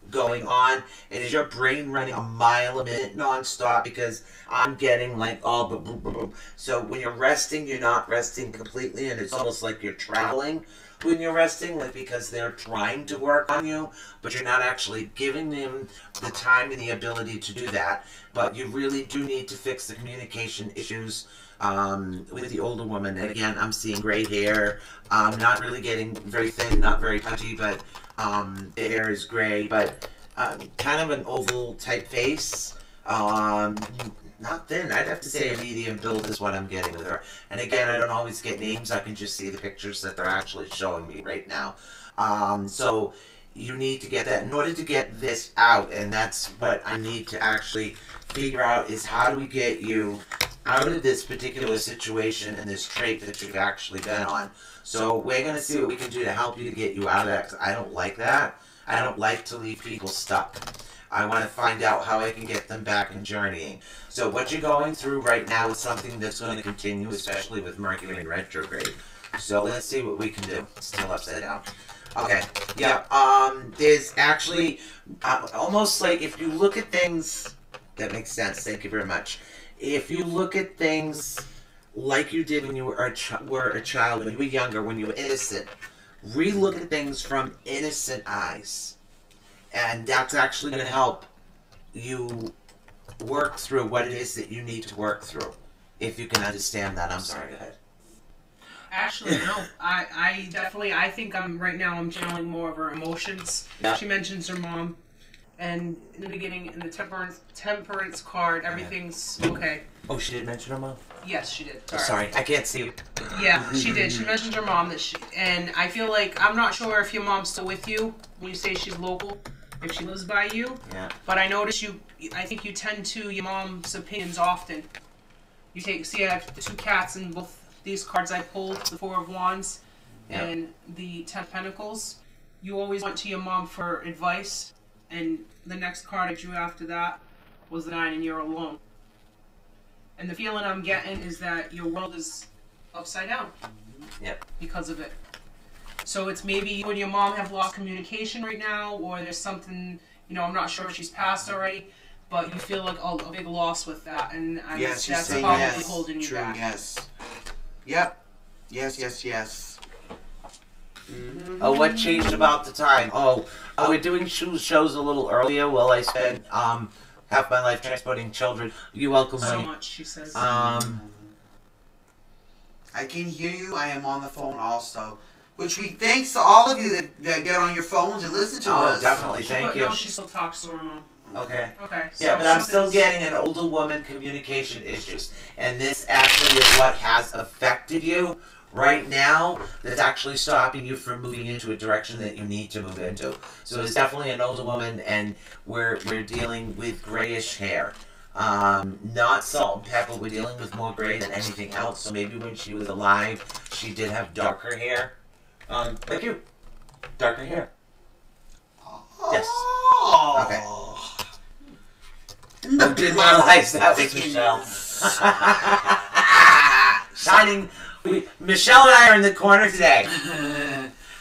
going on, and is your brain running a mile a minute nonstop? Because I'm getting like all the boom, boom, boom. So when you're resting, you're not resting completely, and it's almost like you're traveling when you're resting, like because they're trying to work on you, but you're not actually giving them the time and the ability to do that. But you really do need to fix the communication issues with the older woman. And again, I'm seeing gray hair, not really getting very thin, not very pudgy, but the hair is gray, but kind of an oval type face. Not thin. I'd have to say a medium build is what I'm getting with her. And again, I don't always get names. I can just see the pictures that they're actually showing me right now. So you need to get that in order to get this out, and that's what I need to actually figure out is how do we get you out of this particular situation and this trait that you've actually been on. So we're going to see what we can do to help you to get you out of that, because I don't like that. I don't like to leave people stuck. I want to find out how I can get them back in journeying. So what you're going through right now is something that's going to continue, especially with Mercury in retrograde. So let's see what we can do. It's still upside down. Okay, yeah, there's actually, almost like if you look at things, that makes sense, thank you very much. If you look at things like you did when you were a child, when you were younger, when you were innocent, re-look at things from innocent eyes. And that's actually going to help you work through what it is that you need to work through. If you can understand that. I'm sorry, go ahead. Actually, no. I definitely, I think right now I'm channeling more of her emotions. Yeah. She mentions her mom. And in the beginning, in the temperance card, everything's okay. Oh, she did mention her mom? Yes, she did. Oh, sorry, I can't see you. Yeah, she did. She mentioned her mom, and I feel like, I'm not sure if your mom's still with you when you say she's local, if she lives by you. Yeah. But I notice I think you tend to your mom's opinions often. See, I have the two cats in both these cards I pulled, the Four of Wands and the Ten of Pentacles. You always went to your mom for advice, and the next card I drew after that was the Nine, and you're alone. And the feeling I'm getting is that your world is upside down. Yep. Because of it. So it's maybe you and your mom have lost communication right now, or there's something, you know, I'm not sure if she's passed already, but you feel like a big loss with that, and Yes, she's that's saying probably yes. holding you True, back. yes. Yep. Yes. Oh, what changed about the time? Oh, we're doing shows a little earlier. Well, I spent half my life transporting children. You're welcome, So honey. much, she says. I can hear you. I am on the phone also. Which we thanks to all of you that get on your phones and listen to us. Definitely, thank you. No, she still talks to her mom. Okay. Okay. Yeah, so but I'm still something's- getting an older woman communication issues. And this actually is what has affected you right now that's actually stopping you from moving into a direction that you need to move into. So it's definitely an older woman, and we're dealing with grayish hair. Not salt and pepper, we're dealing with more gray than anything else. So maybe when she was alive, she did have darker hair. Like you. Darker hair. Yes. Okay. Who didn't realize that was Michelle. Shining. Michelle and I are in the corner today.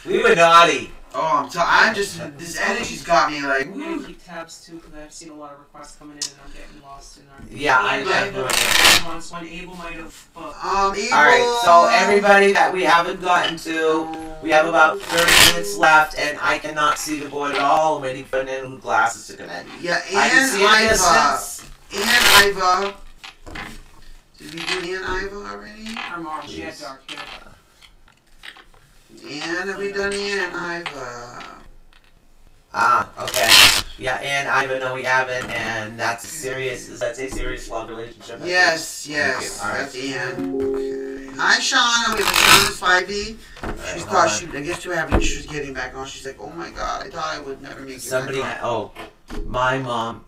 We were naughty. Oh, I'm just, this energy's got me like, I'm gonna keep tabs too, because I've seen a lot of requests coming in and I'm getting lost in our. Yeah, One Abel might have. Abel. Alright, so everybody that we haven't gotten to, we have about 30 minutes left, and I cannot see the board at all. I'm waiting for new glasses to come in. Yeah, I can see a distance. And Iva. Did we do Aunt Iva already? Her mom, she had dark hair. And have we done Aunt Iva? Okay. Yeah, and I even know we haven't, and that's a serious love relationship. Yes. All right. That's Ann. Okay. Hi, Shauna. We have Shauna's 5E. She thought I guess she was getting back on. She's like, oh my god, I thought I would never make it. My mom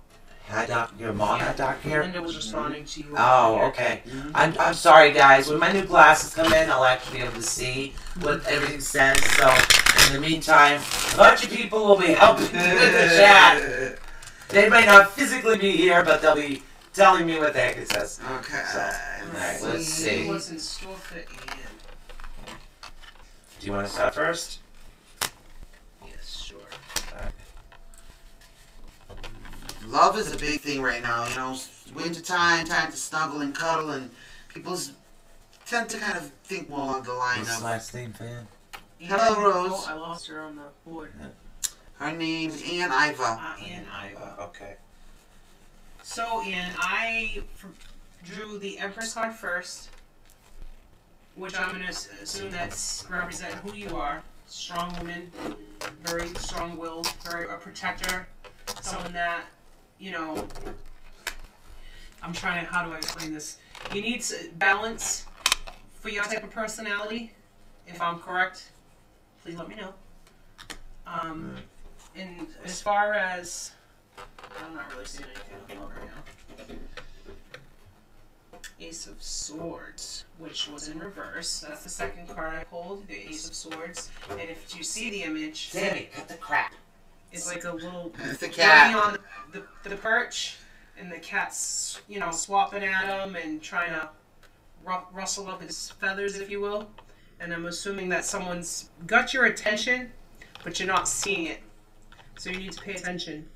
had your mom had dark hair? Linda was responding to you. Oh, okay. I'm sorry, guys. When my new glasses come in, I'll actually be able to see what everything says. So, in the meantime, a bunch of people will be helping me with the chat. They might not physically be here, but they'll be telling me what the heck it says. Okay. So, alright, let's see. What's in store for Ian? Do you want to start first? Yes, sure. Love is a big thing right now, you know. Winter time to snuggle and cuddle, and people tend to kind of think more along the line What's of. last name, fan? Hello, Rose. Oh, I lost her on the board. Her name's Aunt Iva. Aunt Iva. Okay. So, Ian, I drew the Empress card first, which I'm going to assume that's represent who you are. Strong woman, very strong-willed, very a protector, someone that, you know, I'm trying to, how do I explain this? You need balance for your type of personality, if I'm correct. Please let me know. And as far as, I'm not really seeing anything on the right now. Ace of Swords, which was in reverse. That's the second card I pulled, the Ace of Swords. And if you see the image, Sammy, cut the crap. it's like a little It's the cat. on the perch, and the cat's, you know, swapping at him and trying to rustle up his feathers, if you will. And I'm assuming that someone's got your attention, but you're not seeing it. So you need to pay attention.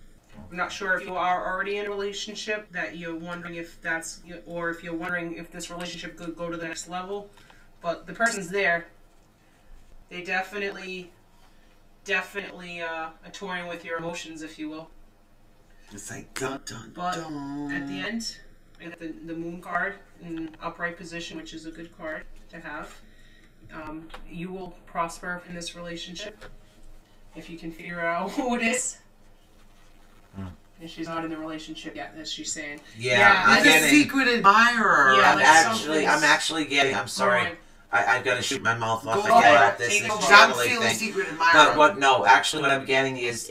I'm not sure if you are already in a relationship, that you're wondering if that's, or if you're wondering if this relationship could go to the next level. But the person's there. They definitely are toying with your emotions, if you will. It's like dun dun But dun. at the end, I got the moon card in upright position, which is a good card to have. You will prosper in this relationship if you can figure out who it is. And she's not in the relationship yet, as she's saying. Yeah, I'm a secret admirer. Yeah, I'm actually getting. I'm sorry. Alright. I've got to shoot my mouth off. Go I can't ahead. let this Take it is over. a I'm family feeling thing. secret admirer. But what? No, actually, what I'm getting is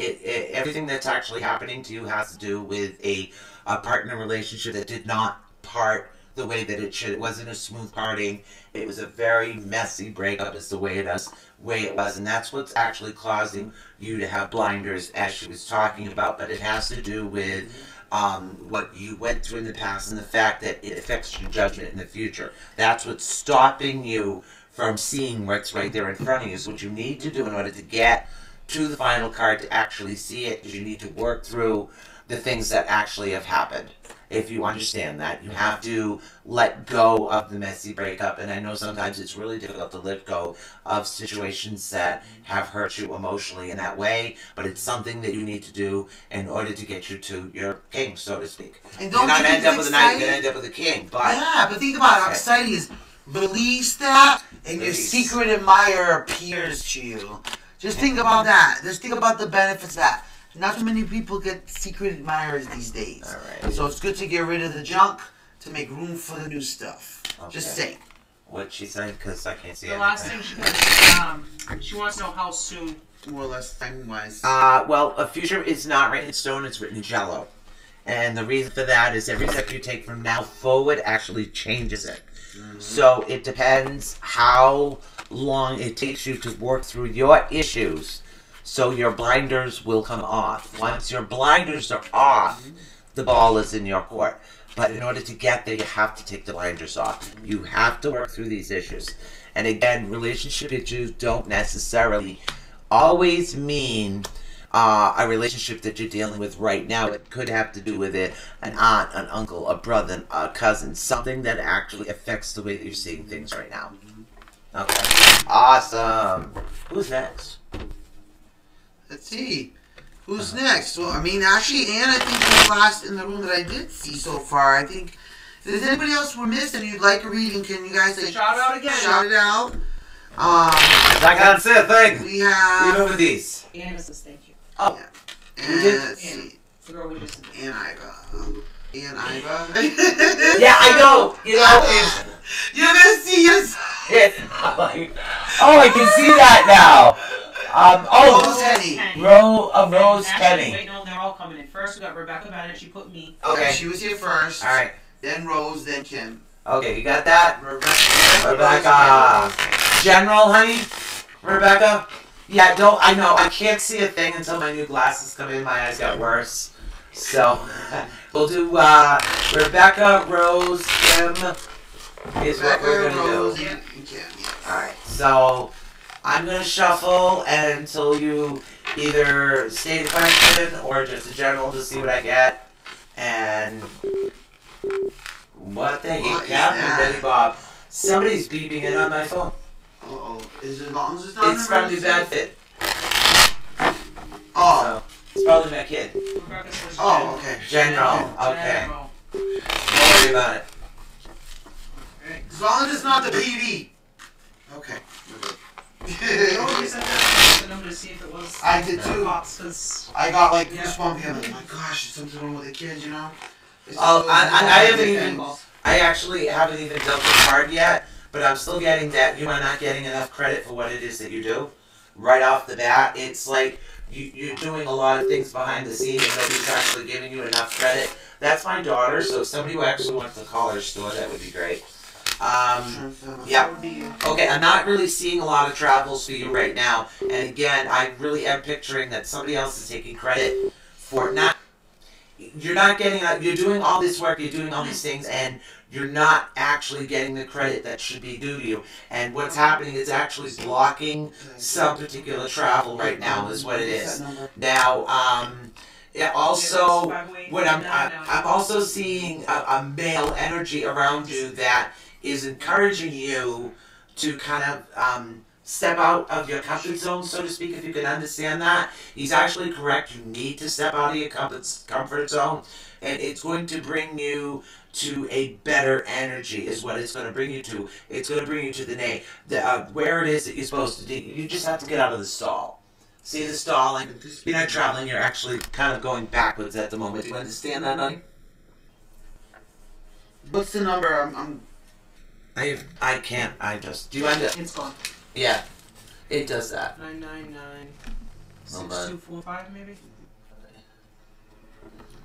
everything that's actually happening to you has to do with a partner relationship that did not part the way that it should. It wasn't a smooth parting. It was a very messy breakup. Is the way it was, and that's what's actually causing you to have blinders, as she was talking about. But it has to do with what you went through in the past and the fact that it affects your judgment in the future. That's what's stopping you from seeing what's right there in front of you. So what you need to do in order to get to the final card to actually see it is you need to work through the things that actually have happened. If you understand that, you have to let go of the messy breakup. And I know sometimes it's really difficult to let go of situations that have hurt you emotionally in that way, but it's something that you need to do in order to get you to your king, so to speak. And you're don't not you going to think end up it's with a knight, you're exciting? going to end up with a king. But Yeah, but think about how exciting is release that and your Release. secret admirer appears to you. Just think about that. Just think about the benefits of that. Not too many people get secret admirers these days. All right. So it's good to get rid of the junk to make room for the new stuff. Just Okay. saying. What'd she say? Because I can't see The anything. last thing she wants to know how soon. More or less time-wise. Well, a future is not written in stone, it's written in jello. And the reason for that is every step you take from now forward actually changes it. So it depends how long it takes you to work through your issues. So your blinders will come off. Once your blinders are off, the ball is in your court. But in order to get there, you have to take the blinders off. You have to work through these issues. And again, relationship issues don't necessarily always mean a relationship that you're dealing with right now. It could have to do with it, an aunt, an uncle, a brother, a cousin, something that actually affects the way that you're seeing things right now. Okay. Awesome. Who's next? Let's see. Who's next? Well, I mean, actually, Anne, I think was last in the room that I did see so far. I think, if there's anybody else we're missing you'd like a reading, can you guys like, Shout out again. shout it out? I can't say a thing. We have... Even with these. Anna says thank you. Oh. And did? let's see. The girl we just Ann Iva. Ann Iva. Yeah, I know. You know, it's... You're gonna see us. It's like, oh, I can see that now. Rose Henny. Rose Actually, Kenny. wait, no, they're all coming in. First we got Rebecca Bennett. She put me. Okay. She was here first. All right. Then Rose, then Kim. Okay, you got that? Rebecca. General, honey? Rebecca? Yeah, I know, I can't see a thing until my new glasses come in. My eyes got worse. So, we'll do, Rebecca, Rose, Kim is what we're gonna Rose, do. and Kim, yes. Alright, so, I'm gonna shuffle until you either state a question or just a general to see what I get. And... what the What heck is happened, that? Betty Bob? Somebody's beeping in on my phone. Uh-oh. Is it as long as it's not It's from New emergency? Bedford. Oh. So, it's probably my kid. Rebecca says Oh, okay. General. Okay. General. Don't worry about it. As long as it's not the PD. Okay. You always said that the number to see if it was. I did too. Pops, 'cause I got like Yeah. goosebumps. I'm like, oh my gosh, there's something wrong with the kids, you know? Oh, I haven't even. Well, I actually haven't even dealt the card yet, but I'm still getting that you are not getting enough credit for what it is that you do. Right off the bat, it's like you're doing a lot of things behind the scenes and nobody's actually giving you enough credit. That's my daughter, so if somebody who actually wants to call her store, that would be great. Yeah. Okay, I'm not really seeing a lot of travels for you right now. And again, I really am picturing that somebody else is taking credit for not... You're not getting... You're doing all this work, you're doing all these things, and you're not actually getting the credit that should be due to you. And what's happening is actually blocking some particular travel right now is what it is. Now, yeah, also, what I'm also seeing a male energy around you that is encouraging you to kind of step out of your comfort zone, so to speak, if you can understand that. He's actually correct. You need to step out of your comfort zone, and it's going to bring you to a better energy is what it's going to bring you to. It's going to bring you to where it is that you're supposed to do. You just have to get out of the stall. See the stalling? You're not traveling, you're actually kind of going backwards at the moment. Do you understand that, honey? What's the number? I can't. I just. Do you understand? it's gone. Yeah. It does that. 999 Hold on. 6245 maybe.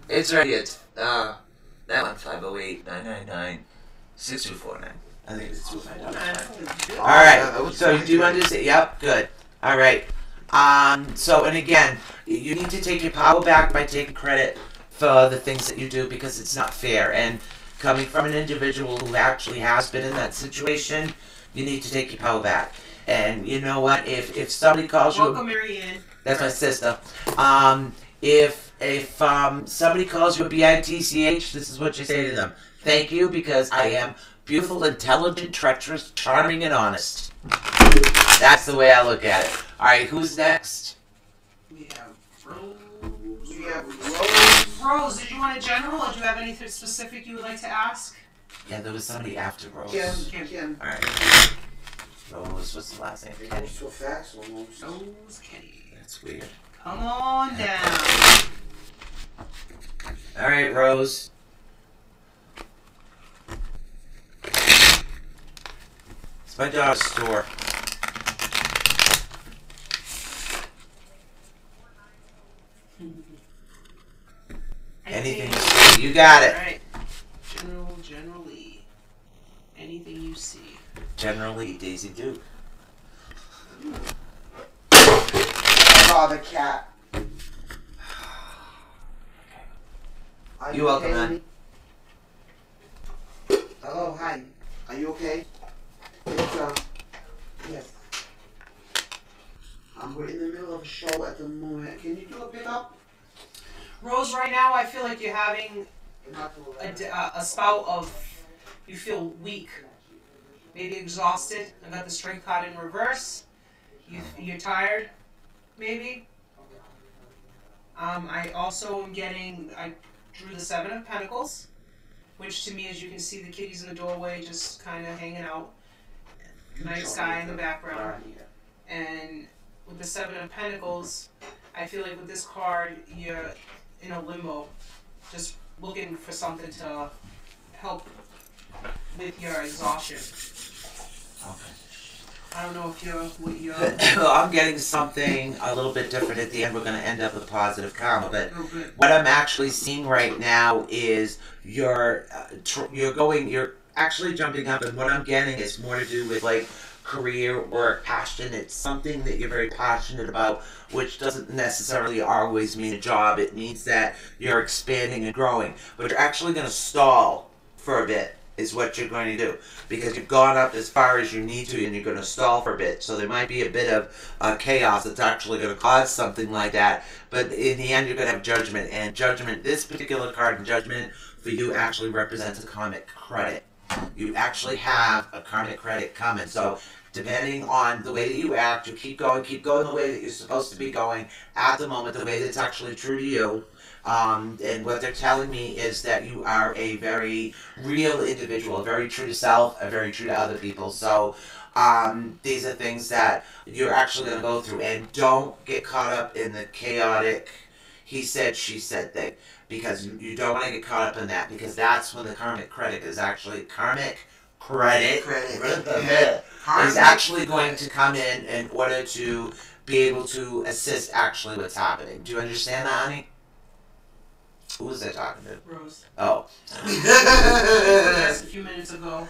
It's ready. It's that one 508-999-6249. I think it's 249. All right. So you do understand? Yep. Good. All right. So and again, you need to take your power back by taking credit for the things that you do because it's not fair. And coming from an individual who actually has been in that situation, you need to take your power back. And you know what? If somebody calls you, Welcome, Marianne. that's my sister. If somebody calls you a bitch, this is what you say to them. Thank you, because I am beautiful, intelligent, treacherous, charming, and honest. That's the way I look at it. All right, who's next? We have Rose. We have Rose. Rose, did you want a general, or do you have anything specific you would like to ask? Yeah, there was somebody after Rose. Kim. All right. Rose, what's the last name? Kenny. So fast, almost. Rose Kenny. That's weird. Come on down. All right, Rose. It's my daughter's store. Anything you see, you got it. Alright. Generally. Anything you see. Generally, Daisy Duke. Oh, the cat. Are You're welcome, okay, man. honey? Hello, hi. Are you okay? Yes. We're in the middle of a show at the moment. Can you do a pickup? Rose, right now I feel like you're having a spout of, you feel weak, maybe exhausted. I got the strength card in reverse. You're tired, maybe. I also am getting, I drew the Seven of Pentacles, which to me, as you can see, the kitty's in the doorway just kind of hanging out. Night sky in the background. And with the Seven of Pentacles, I feel like with this card, you're in a limbo, just looking for something to help with your exhaustion. Okay. I don't know if what you're... I'm getting something a little bit different at the end. We're going to end up with a positive karma, but Oh, good. what I'm actually seeing right now is you're actually jumping up, and what I'm getting is more to do with like career, work, passion. It's something that you're very passionate about, which doesn't necessarily always mean a job. It means that you're expanding and growing, but you're actually going to stall for a bit is what you're going to do, because you've gone up as far as you need to and you're going to stall for a bit. So there might be a bit of chaos that's actually going to cause something like that, but in the end you're going to have judgment, and judgment, this particular card in judgment for you actually represents a karmic credit. You actually have a karmic credit coming. So depending on the way that you act, you keep going the way that you're supposed to be going at the moment, the way that's actually true to you. And what they're telling me is that you are a very real individual, very true to self, and very true to other people. So these are things that you're actually going to go through, and don't get caught up in the chaotic he said, she said thing, because you don't want to get caught up in that, because that's when the karmic credit is actually is actually going to come in order to be able to assist actually what's happening. Do you understand that, honey? Who was I talking to? Rose. Oh. Just a few minutes ago.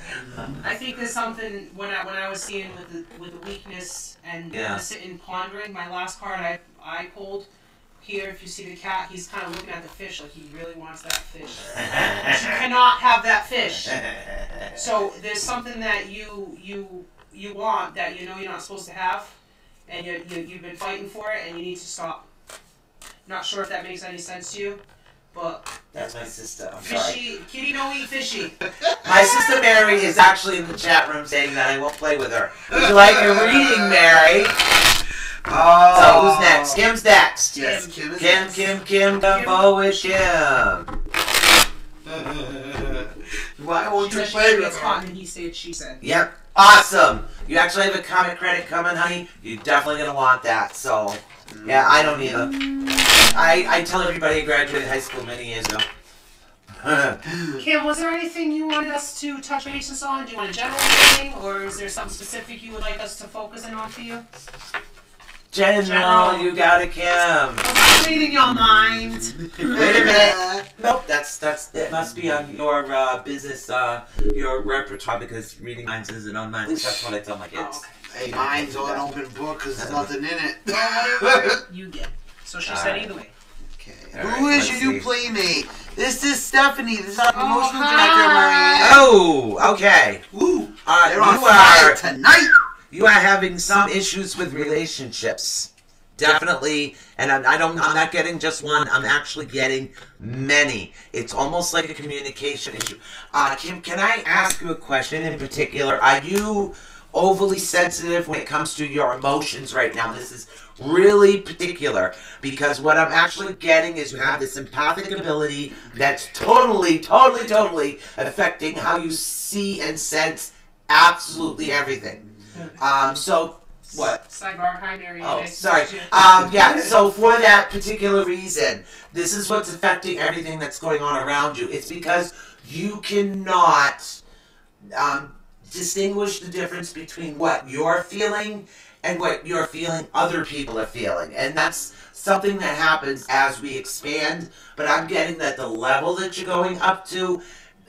I think there's something when I was seeing with the weakness and sitting pondering. My last card I pulled here. If you see the cat, he's kind of looking at the fish like he really wants that fish. She cannot have that fish. So there's something that you want that you know you're not supposed to have, and you've been fighting for it, and you need to stop. Not sure if that makes any sense to you. But that's my sister. I'm fishy, sorry. kitty don't eat fishy. My sister Mary is actually in the chat room saying that I won't play with her. Would you like your reading, Mary? Oh. So who's next? Kim's next. Yes, Kim is next. Kim, come forward, Kim. Why won't She you said play she with gets her? caught and he said, she said. Yep. Awesome. You actually have a karmic credit coming, honey. You're definitely going to want that. So, yeah, I don't either. I tell everybody I graduated high school many years ago. Kim, was there anything you wanted us to touch bases on? Do you want a general thing, or is there something specific you would like us to focus in on for you? General, you got it, Kim. I'm reading your mind. Wait a minute. Nope, that must be on your business, your repertoire, because reading minds isn't on mine. That's what I tell my kids. Oh, Hey, mine's on an open book because there's nothing in it. Well, whatever you get. So she said either way. Okay. All Who right, is let's your new see. playmate? This is Stephanie. This is our Oh, promotional hi. director, Marie. Oh, okay. Woo! They're You on fire tonight. you are having some issues with relationships. Definitely, and I'm not getting just one. I'm actually getting many. It's almost like a communication issue. Kim, can I ask you a question in particular? Are you overly sensitive when it comes to your emotions right now? This is really particular because what I'm actually getting is you have this empathic ability that's totally affecting how you see and sense absolutely everything. So. What? Sidebar, hi Mary. Oh, Nice to sorry. meet you. Yeah, so for that particular reason, this is what's affecting everything that's going on around you. It's because you cannot distinguish the difference between what you're feeling and what you're feeling other people are feeling. And that's something that happens as we expand. But I'm getting that the level that you're going up to,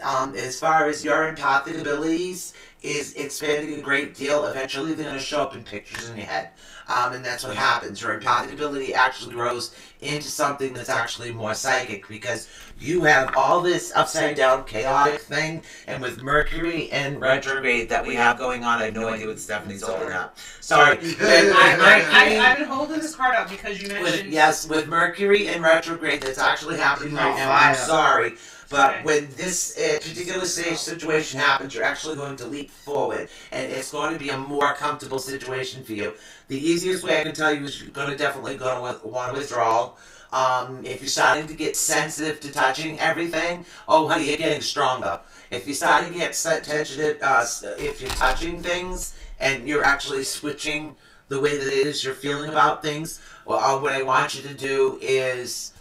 as far as your empathic abilities, is expanding a great deal. Eventually they're going to show up in pictures in your head. And that's what happens. Your empathic ability actually grows into something that's actually more psychic because you have all this upside down chaotic thing, and with Mercury and retrograde that we have going on, I have no idea what Stephanie's holding up. Sorry. I've been holding this card up because you mentioned... with Mercury and retrograde that's actually happening right now. I'm sorry. But when this particular situation happens, you're actually going to leap forward, and it's going to be a more comfortable situation for you. The easiest way I can tell you is you're going to definitely want withdrawal. If you're starting to get sensitive to touching everything, oh honey, you're getting stronger. If you're starting to get sensitive, if you're touching things and you're actually switching the way that it is you're feeling about things, well, what I want you to do is...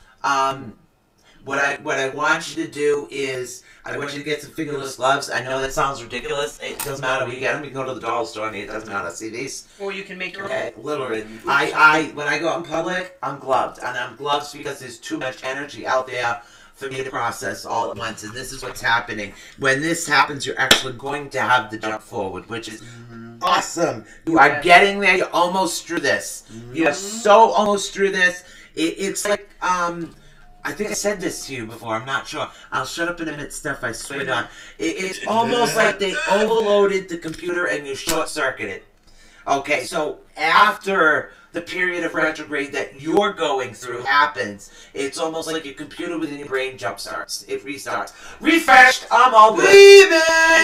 What I want you to do is, I want you to get some fingerless gloves. I know that sounds ridiculous. It doesn't matter where you get them. You can go to the dollar store and it doesn't matter. See these? Or you can make your own. Okay, literally. When I go out in public, I'm gloved. And I'm gloved because there's too much energy out there for me to process all at once. And this is what's happening. When this happens, you're actually going to have the jump forward, which is awesome. You are getting there. You're almost through this. You're so almost through this. It's like, I think I said this to you before, I'm not sure. I'll shut up and admit stuff I swear on. It's almost like they overloaded the computer and you short-circuited. Okay, so after the period of retrograde that you're going through happens, it's almost like your computer within your brain jump-starts. It restarts. Refreshed, I'm all good. And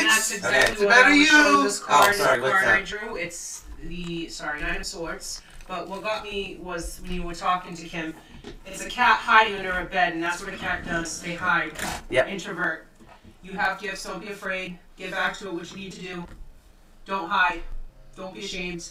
that's exactly what I was showing this card. sorry, The what's card that? I drew, it's the, Nine of Swords. But what got me was when you were talking to Kim, it's a cat hiding under a bed, and that's what a cat does. They hide. Yep. Introvert. You have gifts, don't be afraid. Get back to it, what you need to do. Don't hide. Don't be ashamed.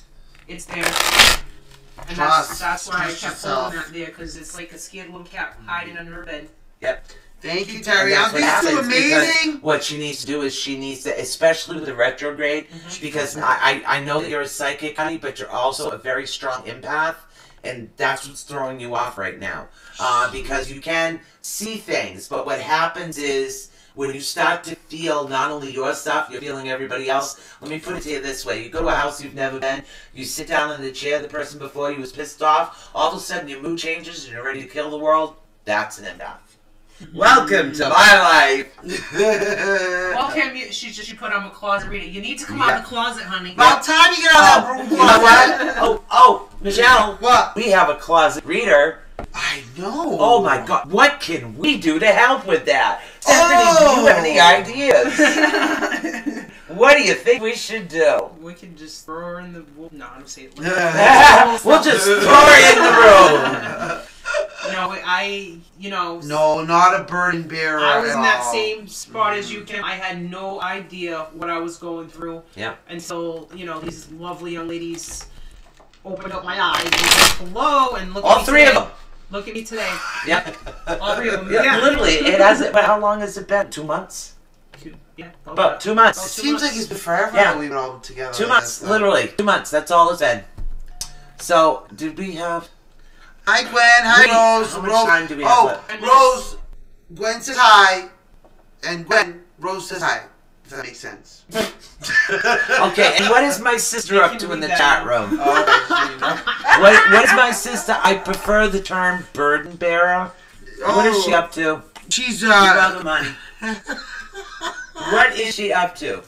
It's there. And that's why I kept holding that there, because it's like a scared little cat hiding under her bed. Yep. Thank you, Terry. And that's what This is happens, amazing. because what she needs to do is she needs to, especially with the retrograde, because I know that you're a psychic, honey, but you're also a very strong empath, and that's what's throwing you off right now. Because you can see things, but what happens is when you start to feel not only your stuff, you're feeling everybody else. Let me put it to you this way. You go to a house you've never been, you sit down in the chair, the person before you was pissed off, all of a sudden your mood changes and you're ready to kill the world. That's an empath. Welcome to my life. Well, Kim, she put on a closet reader. You need to come out of the closet, honey. About time you get out of that room. You know what? Oh, Michelle. What? We have a closet reader. I know. Oh my God. What can we do to help with that? Stephanie, do you have any ideas? What do you think we should do? We could just throw her in the... No, I don't say it. We'll just throw her in the room. No, not a burden bearer. I was in that all. same spot as you, Kim. I had no idea what I was going through. Yeah. Until, these lovely young ladies opened up my eyes and said hello and look at All me three today. of them. Look at me today. Yep. All three of them. Yeah. Literally, it hasn't. But how long has it been? 2 months? Yeah. About 2 months. It seems like it's been forever Yeah. that we've been all together. 2 like months. this, Literally. 2 months. That's all it's been. So, did we have... Hi, Gwen. Hi, Rose. How much time do we have Oh, left? Rose. Gwen says hi. And Gwen, Rose says hi. If that makes sense. Okay, and what is my sister up to in the chat room? Okay, so you know. What is my sister? I prefer the term burden bearer. What is she up to? She's You got the money. What is she up to?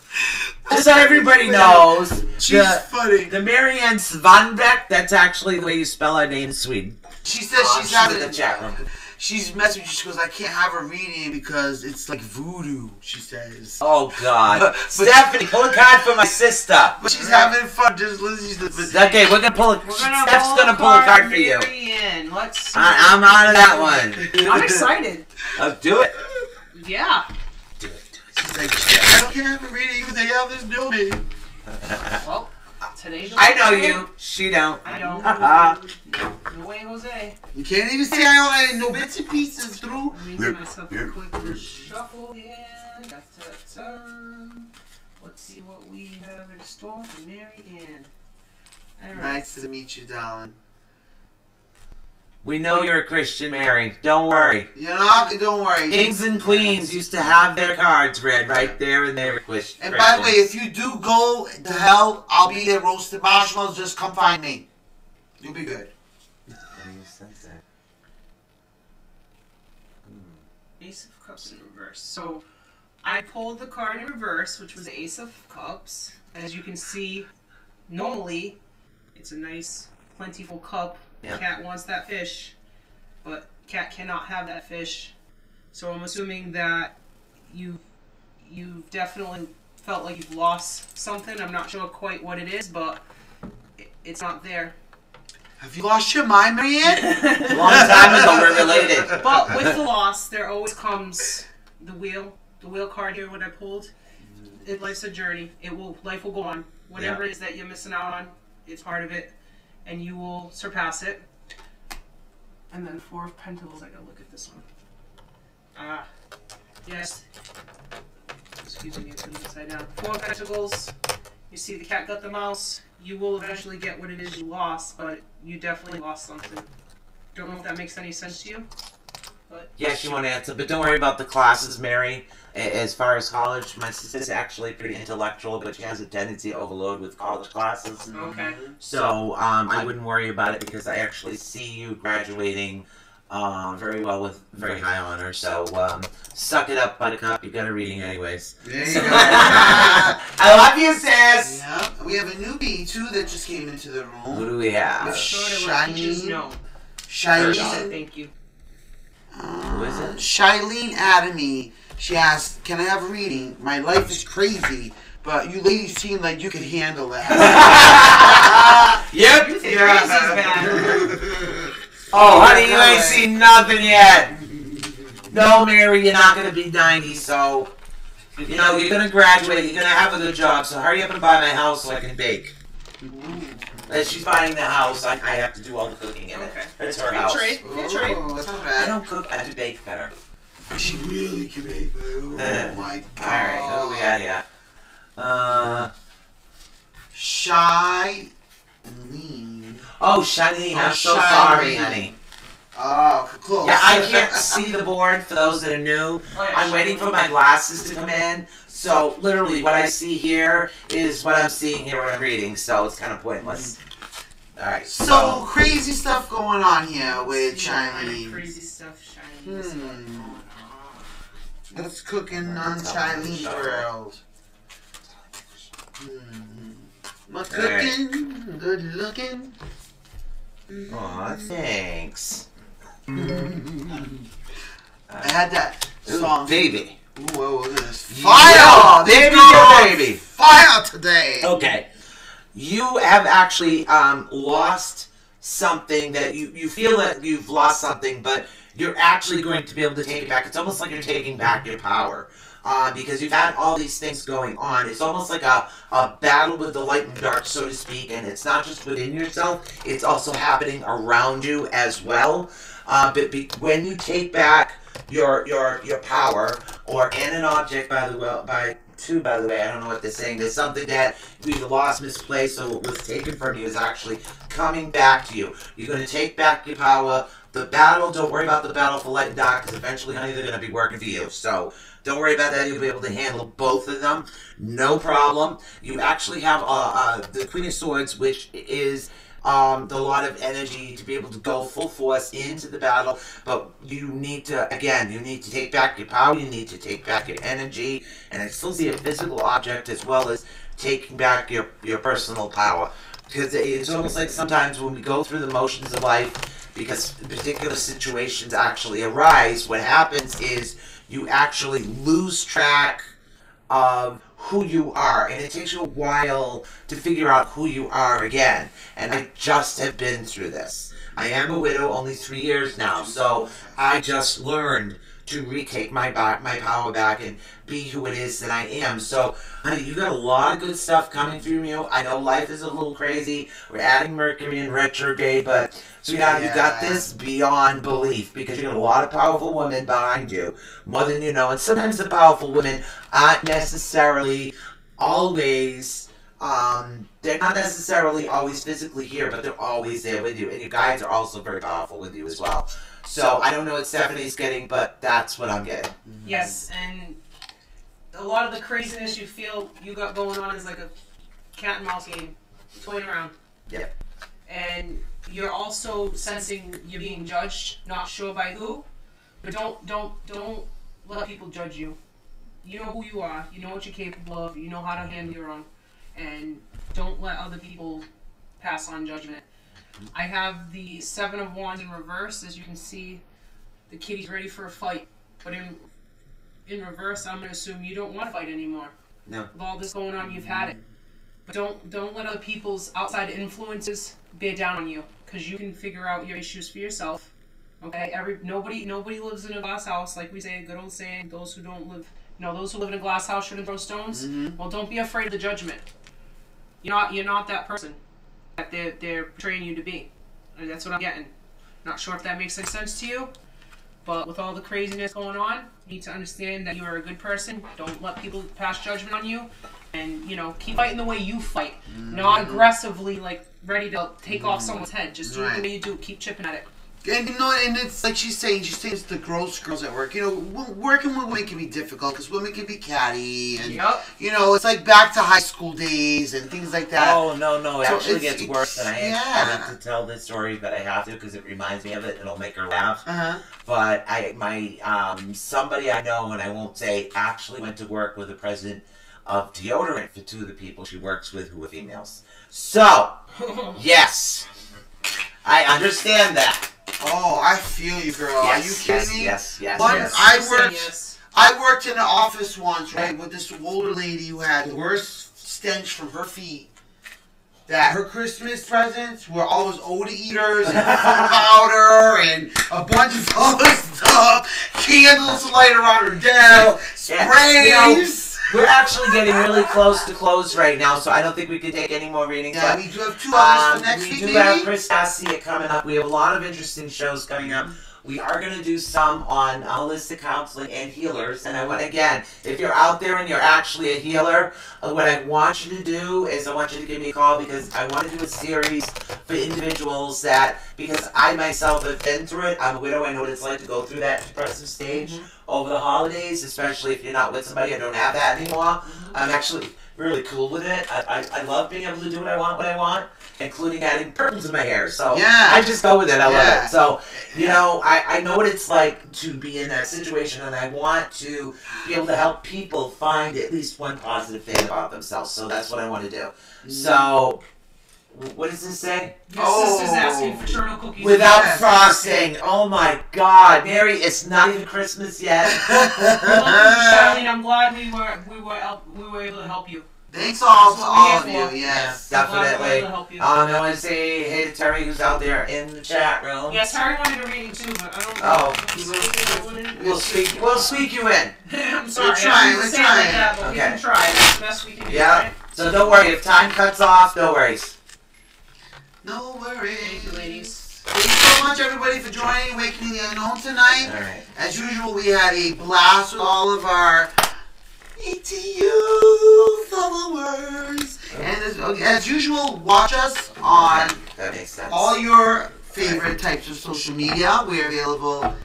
Just so everybody knows, She's funny. the Marianne Svanbeck, that's actually the way you spell her name in Sweden. She says she's in having the chat room. She's messing with you. She goes, I can't have her reading because it's like voodoo, she says. Oh, God. Stephanie, pull a card for my sister. But she's having fun. Just listen to the... Okay, we're going to pull a... Steph's going to pull a card for you. Let's see. I'm out of that one. I'm excited. Let's do it. Yeah. Do it. She's like, I don't have a reading because they have this new me. Well, today's I know you. She don't. I don't. No way, Jose. You can't even see all that no bits and pieces through. Let me give myself a quick shuffle here. Let's see what we have in store for Mary Ann. All right. Nice to meet you, darling. We know you're a Christian, Mary. Don't worry. You know, don't worry. Kings and queens used to have their cards read right there, and they were Christians. And by the way, if you do go to hell, I'll be there roasting marshmallows. Just come find me. You'll be good. Ace of Cups in reverse. So I pulled the card in reverse, which was the Ace of Cups. As you can see, normally it's a nice, plentiful cup. Yeah. Cat wants that fish, but Cat cannot have that fish. So I'm assuming that you've definitely felt like you've lost something. I'm not sure quite what it is, but it's not there. Have you lost your mind, Marianne? A long time ago, we're related. But with the loss, there always comes the wheel. The wheel card here, what I pulled. Life's a journey. Life will go on. Whatever it is that you're missing out on, it's part of it, and you will surpass it. And then Four of Pentacles. I gotta look at this one. Ah, yes. Excuse me, it's upside down. Four of Pentacles. You see the cat got the mouse. You will eventually get what it is you lost, but you definitely lost something. Don't know if that makes any sense to you. But Yes, you want to answer, but don't worry about the classes, Mary. As far as college, my sister's actually pretty intellectual, but she has a tendency to overload with college classes. okay. So I wouldn't worry about it because I actually see you graduating very well with very high honor. So suck it up, Buttercup. You got a reading anyways. There you go. I love you, sis. Yeah. We have a newbie too that just came into the room. Who do we have? Sort of let teachers know. Shailene. Thank you. Who is it? Shailene Adamy. She asked, "Can I have a reading? My life is crazy, but you ladies seem like you can handle that." Yep. You think crazy's bad. Oh, honey, you ain't seen nothing yet. No, Mary, you're not gonna be 90, so you know you're gonna graduate. You're gonna have a good job. So hurry up and buy my house so I can bake. As she's buying the house, I have to do all the cooking in it. Okay. It's her Fair house. trade. Fair trade. Oh, that's not I bad. don't cook. I do bake better. She really can make it. Oh my god. All right, who do we got here? Shailene. Oh, Shani, I'm so Shailene. sorry, honey. Oh, close. Yeah, I can't see the board for those that are new. Oh, yeah, I'm waiting for my glasses to come in. So, literally, what I see here is what I'm seeing here when I'm reading. So, it's kind of pointless. Alright, So crazy stuff going on here with Shailene. Crazy stuff, Shailene. What's cooking on Shailene's world? What's cooking? Good looking. Aw, thanks. I had that song. Baby. Ooh, whoa, look at this. Fire! Baby, Girl, baby. Fire today! Okay. You have actually lost something that you feel that you've lost something, but you're actually going to be able to take it back. It's almost like you're taking back your power. Because you've had all these things going on. It's almost like a battle with the light and dark, so to speak, and it's not just within yourself, it's also happening around you as well. When you take back your power, or in an object, by the way, I don't know what they're saying, there's something that you either lost, misplaced, or was taken from you is actually coming back to you. You're going to take back your power. The battle, don't worry about the battle for light and dark, because eventually, honey, they're going to be working for you. So, don't worry about that. You'll be able to handle both of them. No problem. You actually have the Queen of Swords, which is a lot of energy to be able to go full force into the battle, but you need to, again, you need to take back your power, you need to take back your energy, and I still see a physical object as well as taking back your personal power. Because it's almost like sometimes when we go through the motions of life, because particular situations actually arise, what happens is you actually lose track of who you are, and it takes you a while to figure out who you are again. And I just have been through this. I am a widow, only 3 years now, so I just learned to retake my power back and be who it is that I am. So, honey, you got a lot of good stuff coming from you. I know life is a little crazy. We're adding Mercury in retrograde, but sweetheart, you got this beyond belief because you got a lot of powerful women behind you, more than you know. And sometimes the powerful women aren't necessarily always. They're not necessarily always physically here, but they're always there with you. And your guides are also very powerful with you as well. So I don't know what Stephanie's getting, but that's what I'm getting. Yes, and a lot of the craziness you feel you got going on is like a cat and mouse game, toying around. Yep. And you're also sensing you're being judged, not sure by who, but don't let people judge you. You know who you are. You know what you're capable of. You know how to handle your own, and don't let other people pass on judgment. I have the Seven of Wands in reverse. As you can see, the kitty's ready for a fight. But in reverse, I'm going to assume you don't want to fight anymore. No. With all this going on, you've had it. But don't let other people's outside influences bear down on you, because you can figure out your issues for yourself. Okay? Nobody lives in a glass house, like we say, a good old saying. Those who live in a glass house shouldn't throw stones. Mm-hmm. Well, don't be afraid of the judgment. You're not that person that they're portraying you to be. And that's what I'm getting. Not sure if that makes any sense to you, but with all the craziness going on, you need to understand that you are a good person. Don't let people pass judgment on you, and keep fighting the way you fight, not aggressively like ready to take off someone's head. Just do it the way you do. Keep chipping at it. And and it's like she's saying it's the gross girls at work. Working with women can be difficult because women can be catty, and it's like back to high school days and things like that. Oh no! It actually gets worse. And I wanted to tell this story, but I have to because it reminds me of it. It'll make her laugh. But somebody I know, and I won't say, actually went to work with the president of deodorant for 2 of the people she works with who are females. So yes, I understand that. Oh, I feel you, girl. Are you kidding me? Yes. I worked in an office once, right, with this older lady who had the worst stench from her feet. That her Christmas presents were all those Oda eaters and powder and a bunch of other stuff, candles to light around her desk, sprays. We're actually getting really close to close right now, so I don't think we can take any more readings. Yeah, but we do have 2 hours for next week, We do have Chris Garcia coming up. We have a lot of interesting shows coming up. We are going to do some on holistic counseling and healers. And I want, again, if you're out there and you're actually a healer, what I want you to do is I want you to give me a call because I want to do a series for individuals because I myself have been through it. I'm a widow. I know what it's like to go through that depressive stage over the holidays, especially if you're not with somebody. I don't have that anymore. I'm actually really cool with it. I love being able to do what I want, including adding purples in my hair. So I just go with it. I love it. So, I know what it's like to be in that situation, and I want to be able to help people find at least one positive thing about themselves. So that's what I want to do. So, what does this say? Your sister's asking for turtle cookies without frosting. Oh my God, Mary! It's not even Christmas yet. Charlene, I'm glad we were able to help you. Thanks all to all of you. Yes, definitely. I want to say hey to Terry, who's out there in the chat room. Yes, Terry wanted a reading too, but I don't know. Oh, we'll squeak you in. I'm sorry. We're trying. Like that, but we can try. That's the best we can do. Yeah. Right? So don't worry. If time cuts off, no worries. No worries. Thank you, ladies. Thank you so much, everybody, for joining Awakening the Unknown tonight. All right. As usual, we had a blast with all of our ETU followers. And as usual, watch us on that makes sense. All your favorite types of social media. We're available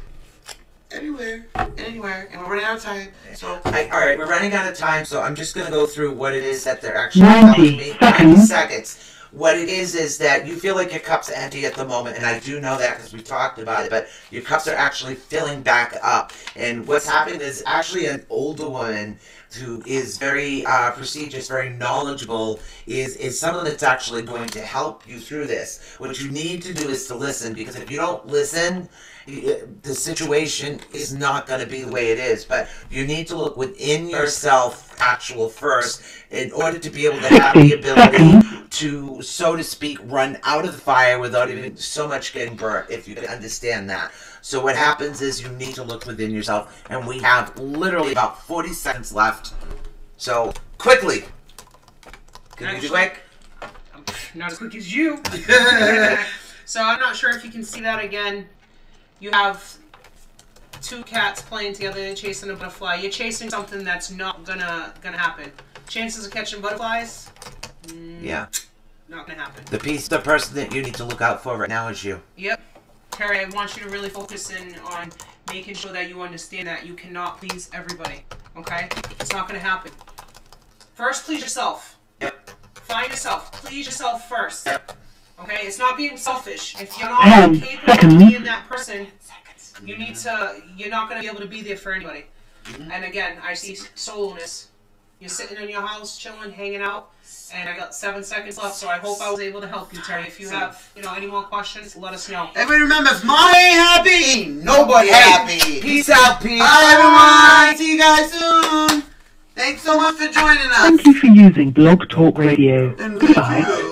everywhere, anywhere, and we're running out of time. So, all right, we're running out of time, so I'm just going to go through what it is that they're actually 90 telling me. 90 seconds. what it is that you feel like your cup's empty at the moment, and I do know that because we talked about it, but your cups are actually filling back up. And what's happened is actually an older woman who is very prestigious, very knowledgeable, is someone that's actually going to help you through this. What you need to do is to listen, because if you don't listen, the situation is not going to be the way it is. But you need to look within yourself first in order to be able to have the ability to, so to speak, run out of the fire without even so much getting burnt, if you can understand that. So what happens is you need to look within yourself, and we have literally about 40 seconds left. So, quickly! Can you do quick? Not as quick as you. So I'm not sure if you can see that again. You have two cats playing together, they're chasing a butterfly. You're chasing something that's not gonna happen. Chances of catching butterflies? Yeah. Not gonna happen. The person that you need to look out for right now is you. Yep. Terry, I want you to really focus in on making sure that you understand that you cannot please everybody. Okay? It's not gonna happen. First, please yourself. Yep. Find yourself. Please yourself first. Yep. Okay? It's not being selfish. If you're not capable of being that person, you're not going to be able to be there for anybody. And again, I see soloist. You're sitting in your house, chilling, hanging out, and I got 7 seconds left, so I hope I was able to help you, Terry. If you have, any more questions, let us know. Everybody remember, if mom ain't happy, nobody happy. Peace out, peace. Bye, everyone. See you guys soon. Thanks so much for joining us. Thank you for using Blog Talk Radio. And Goodbye.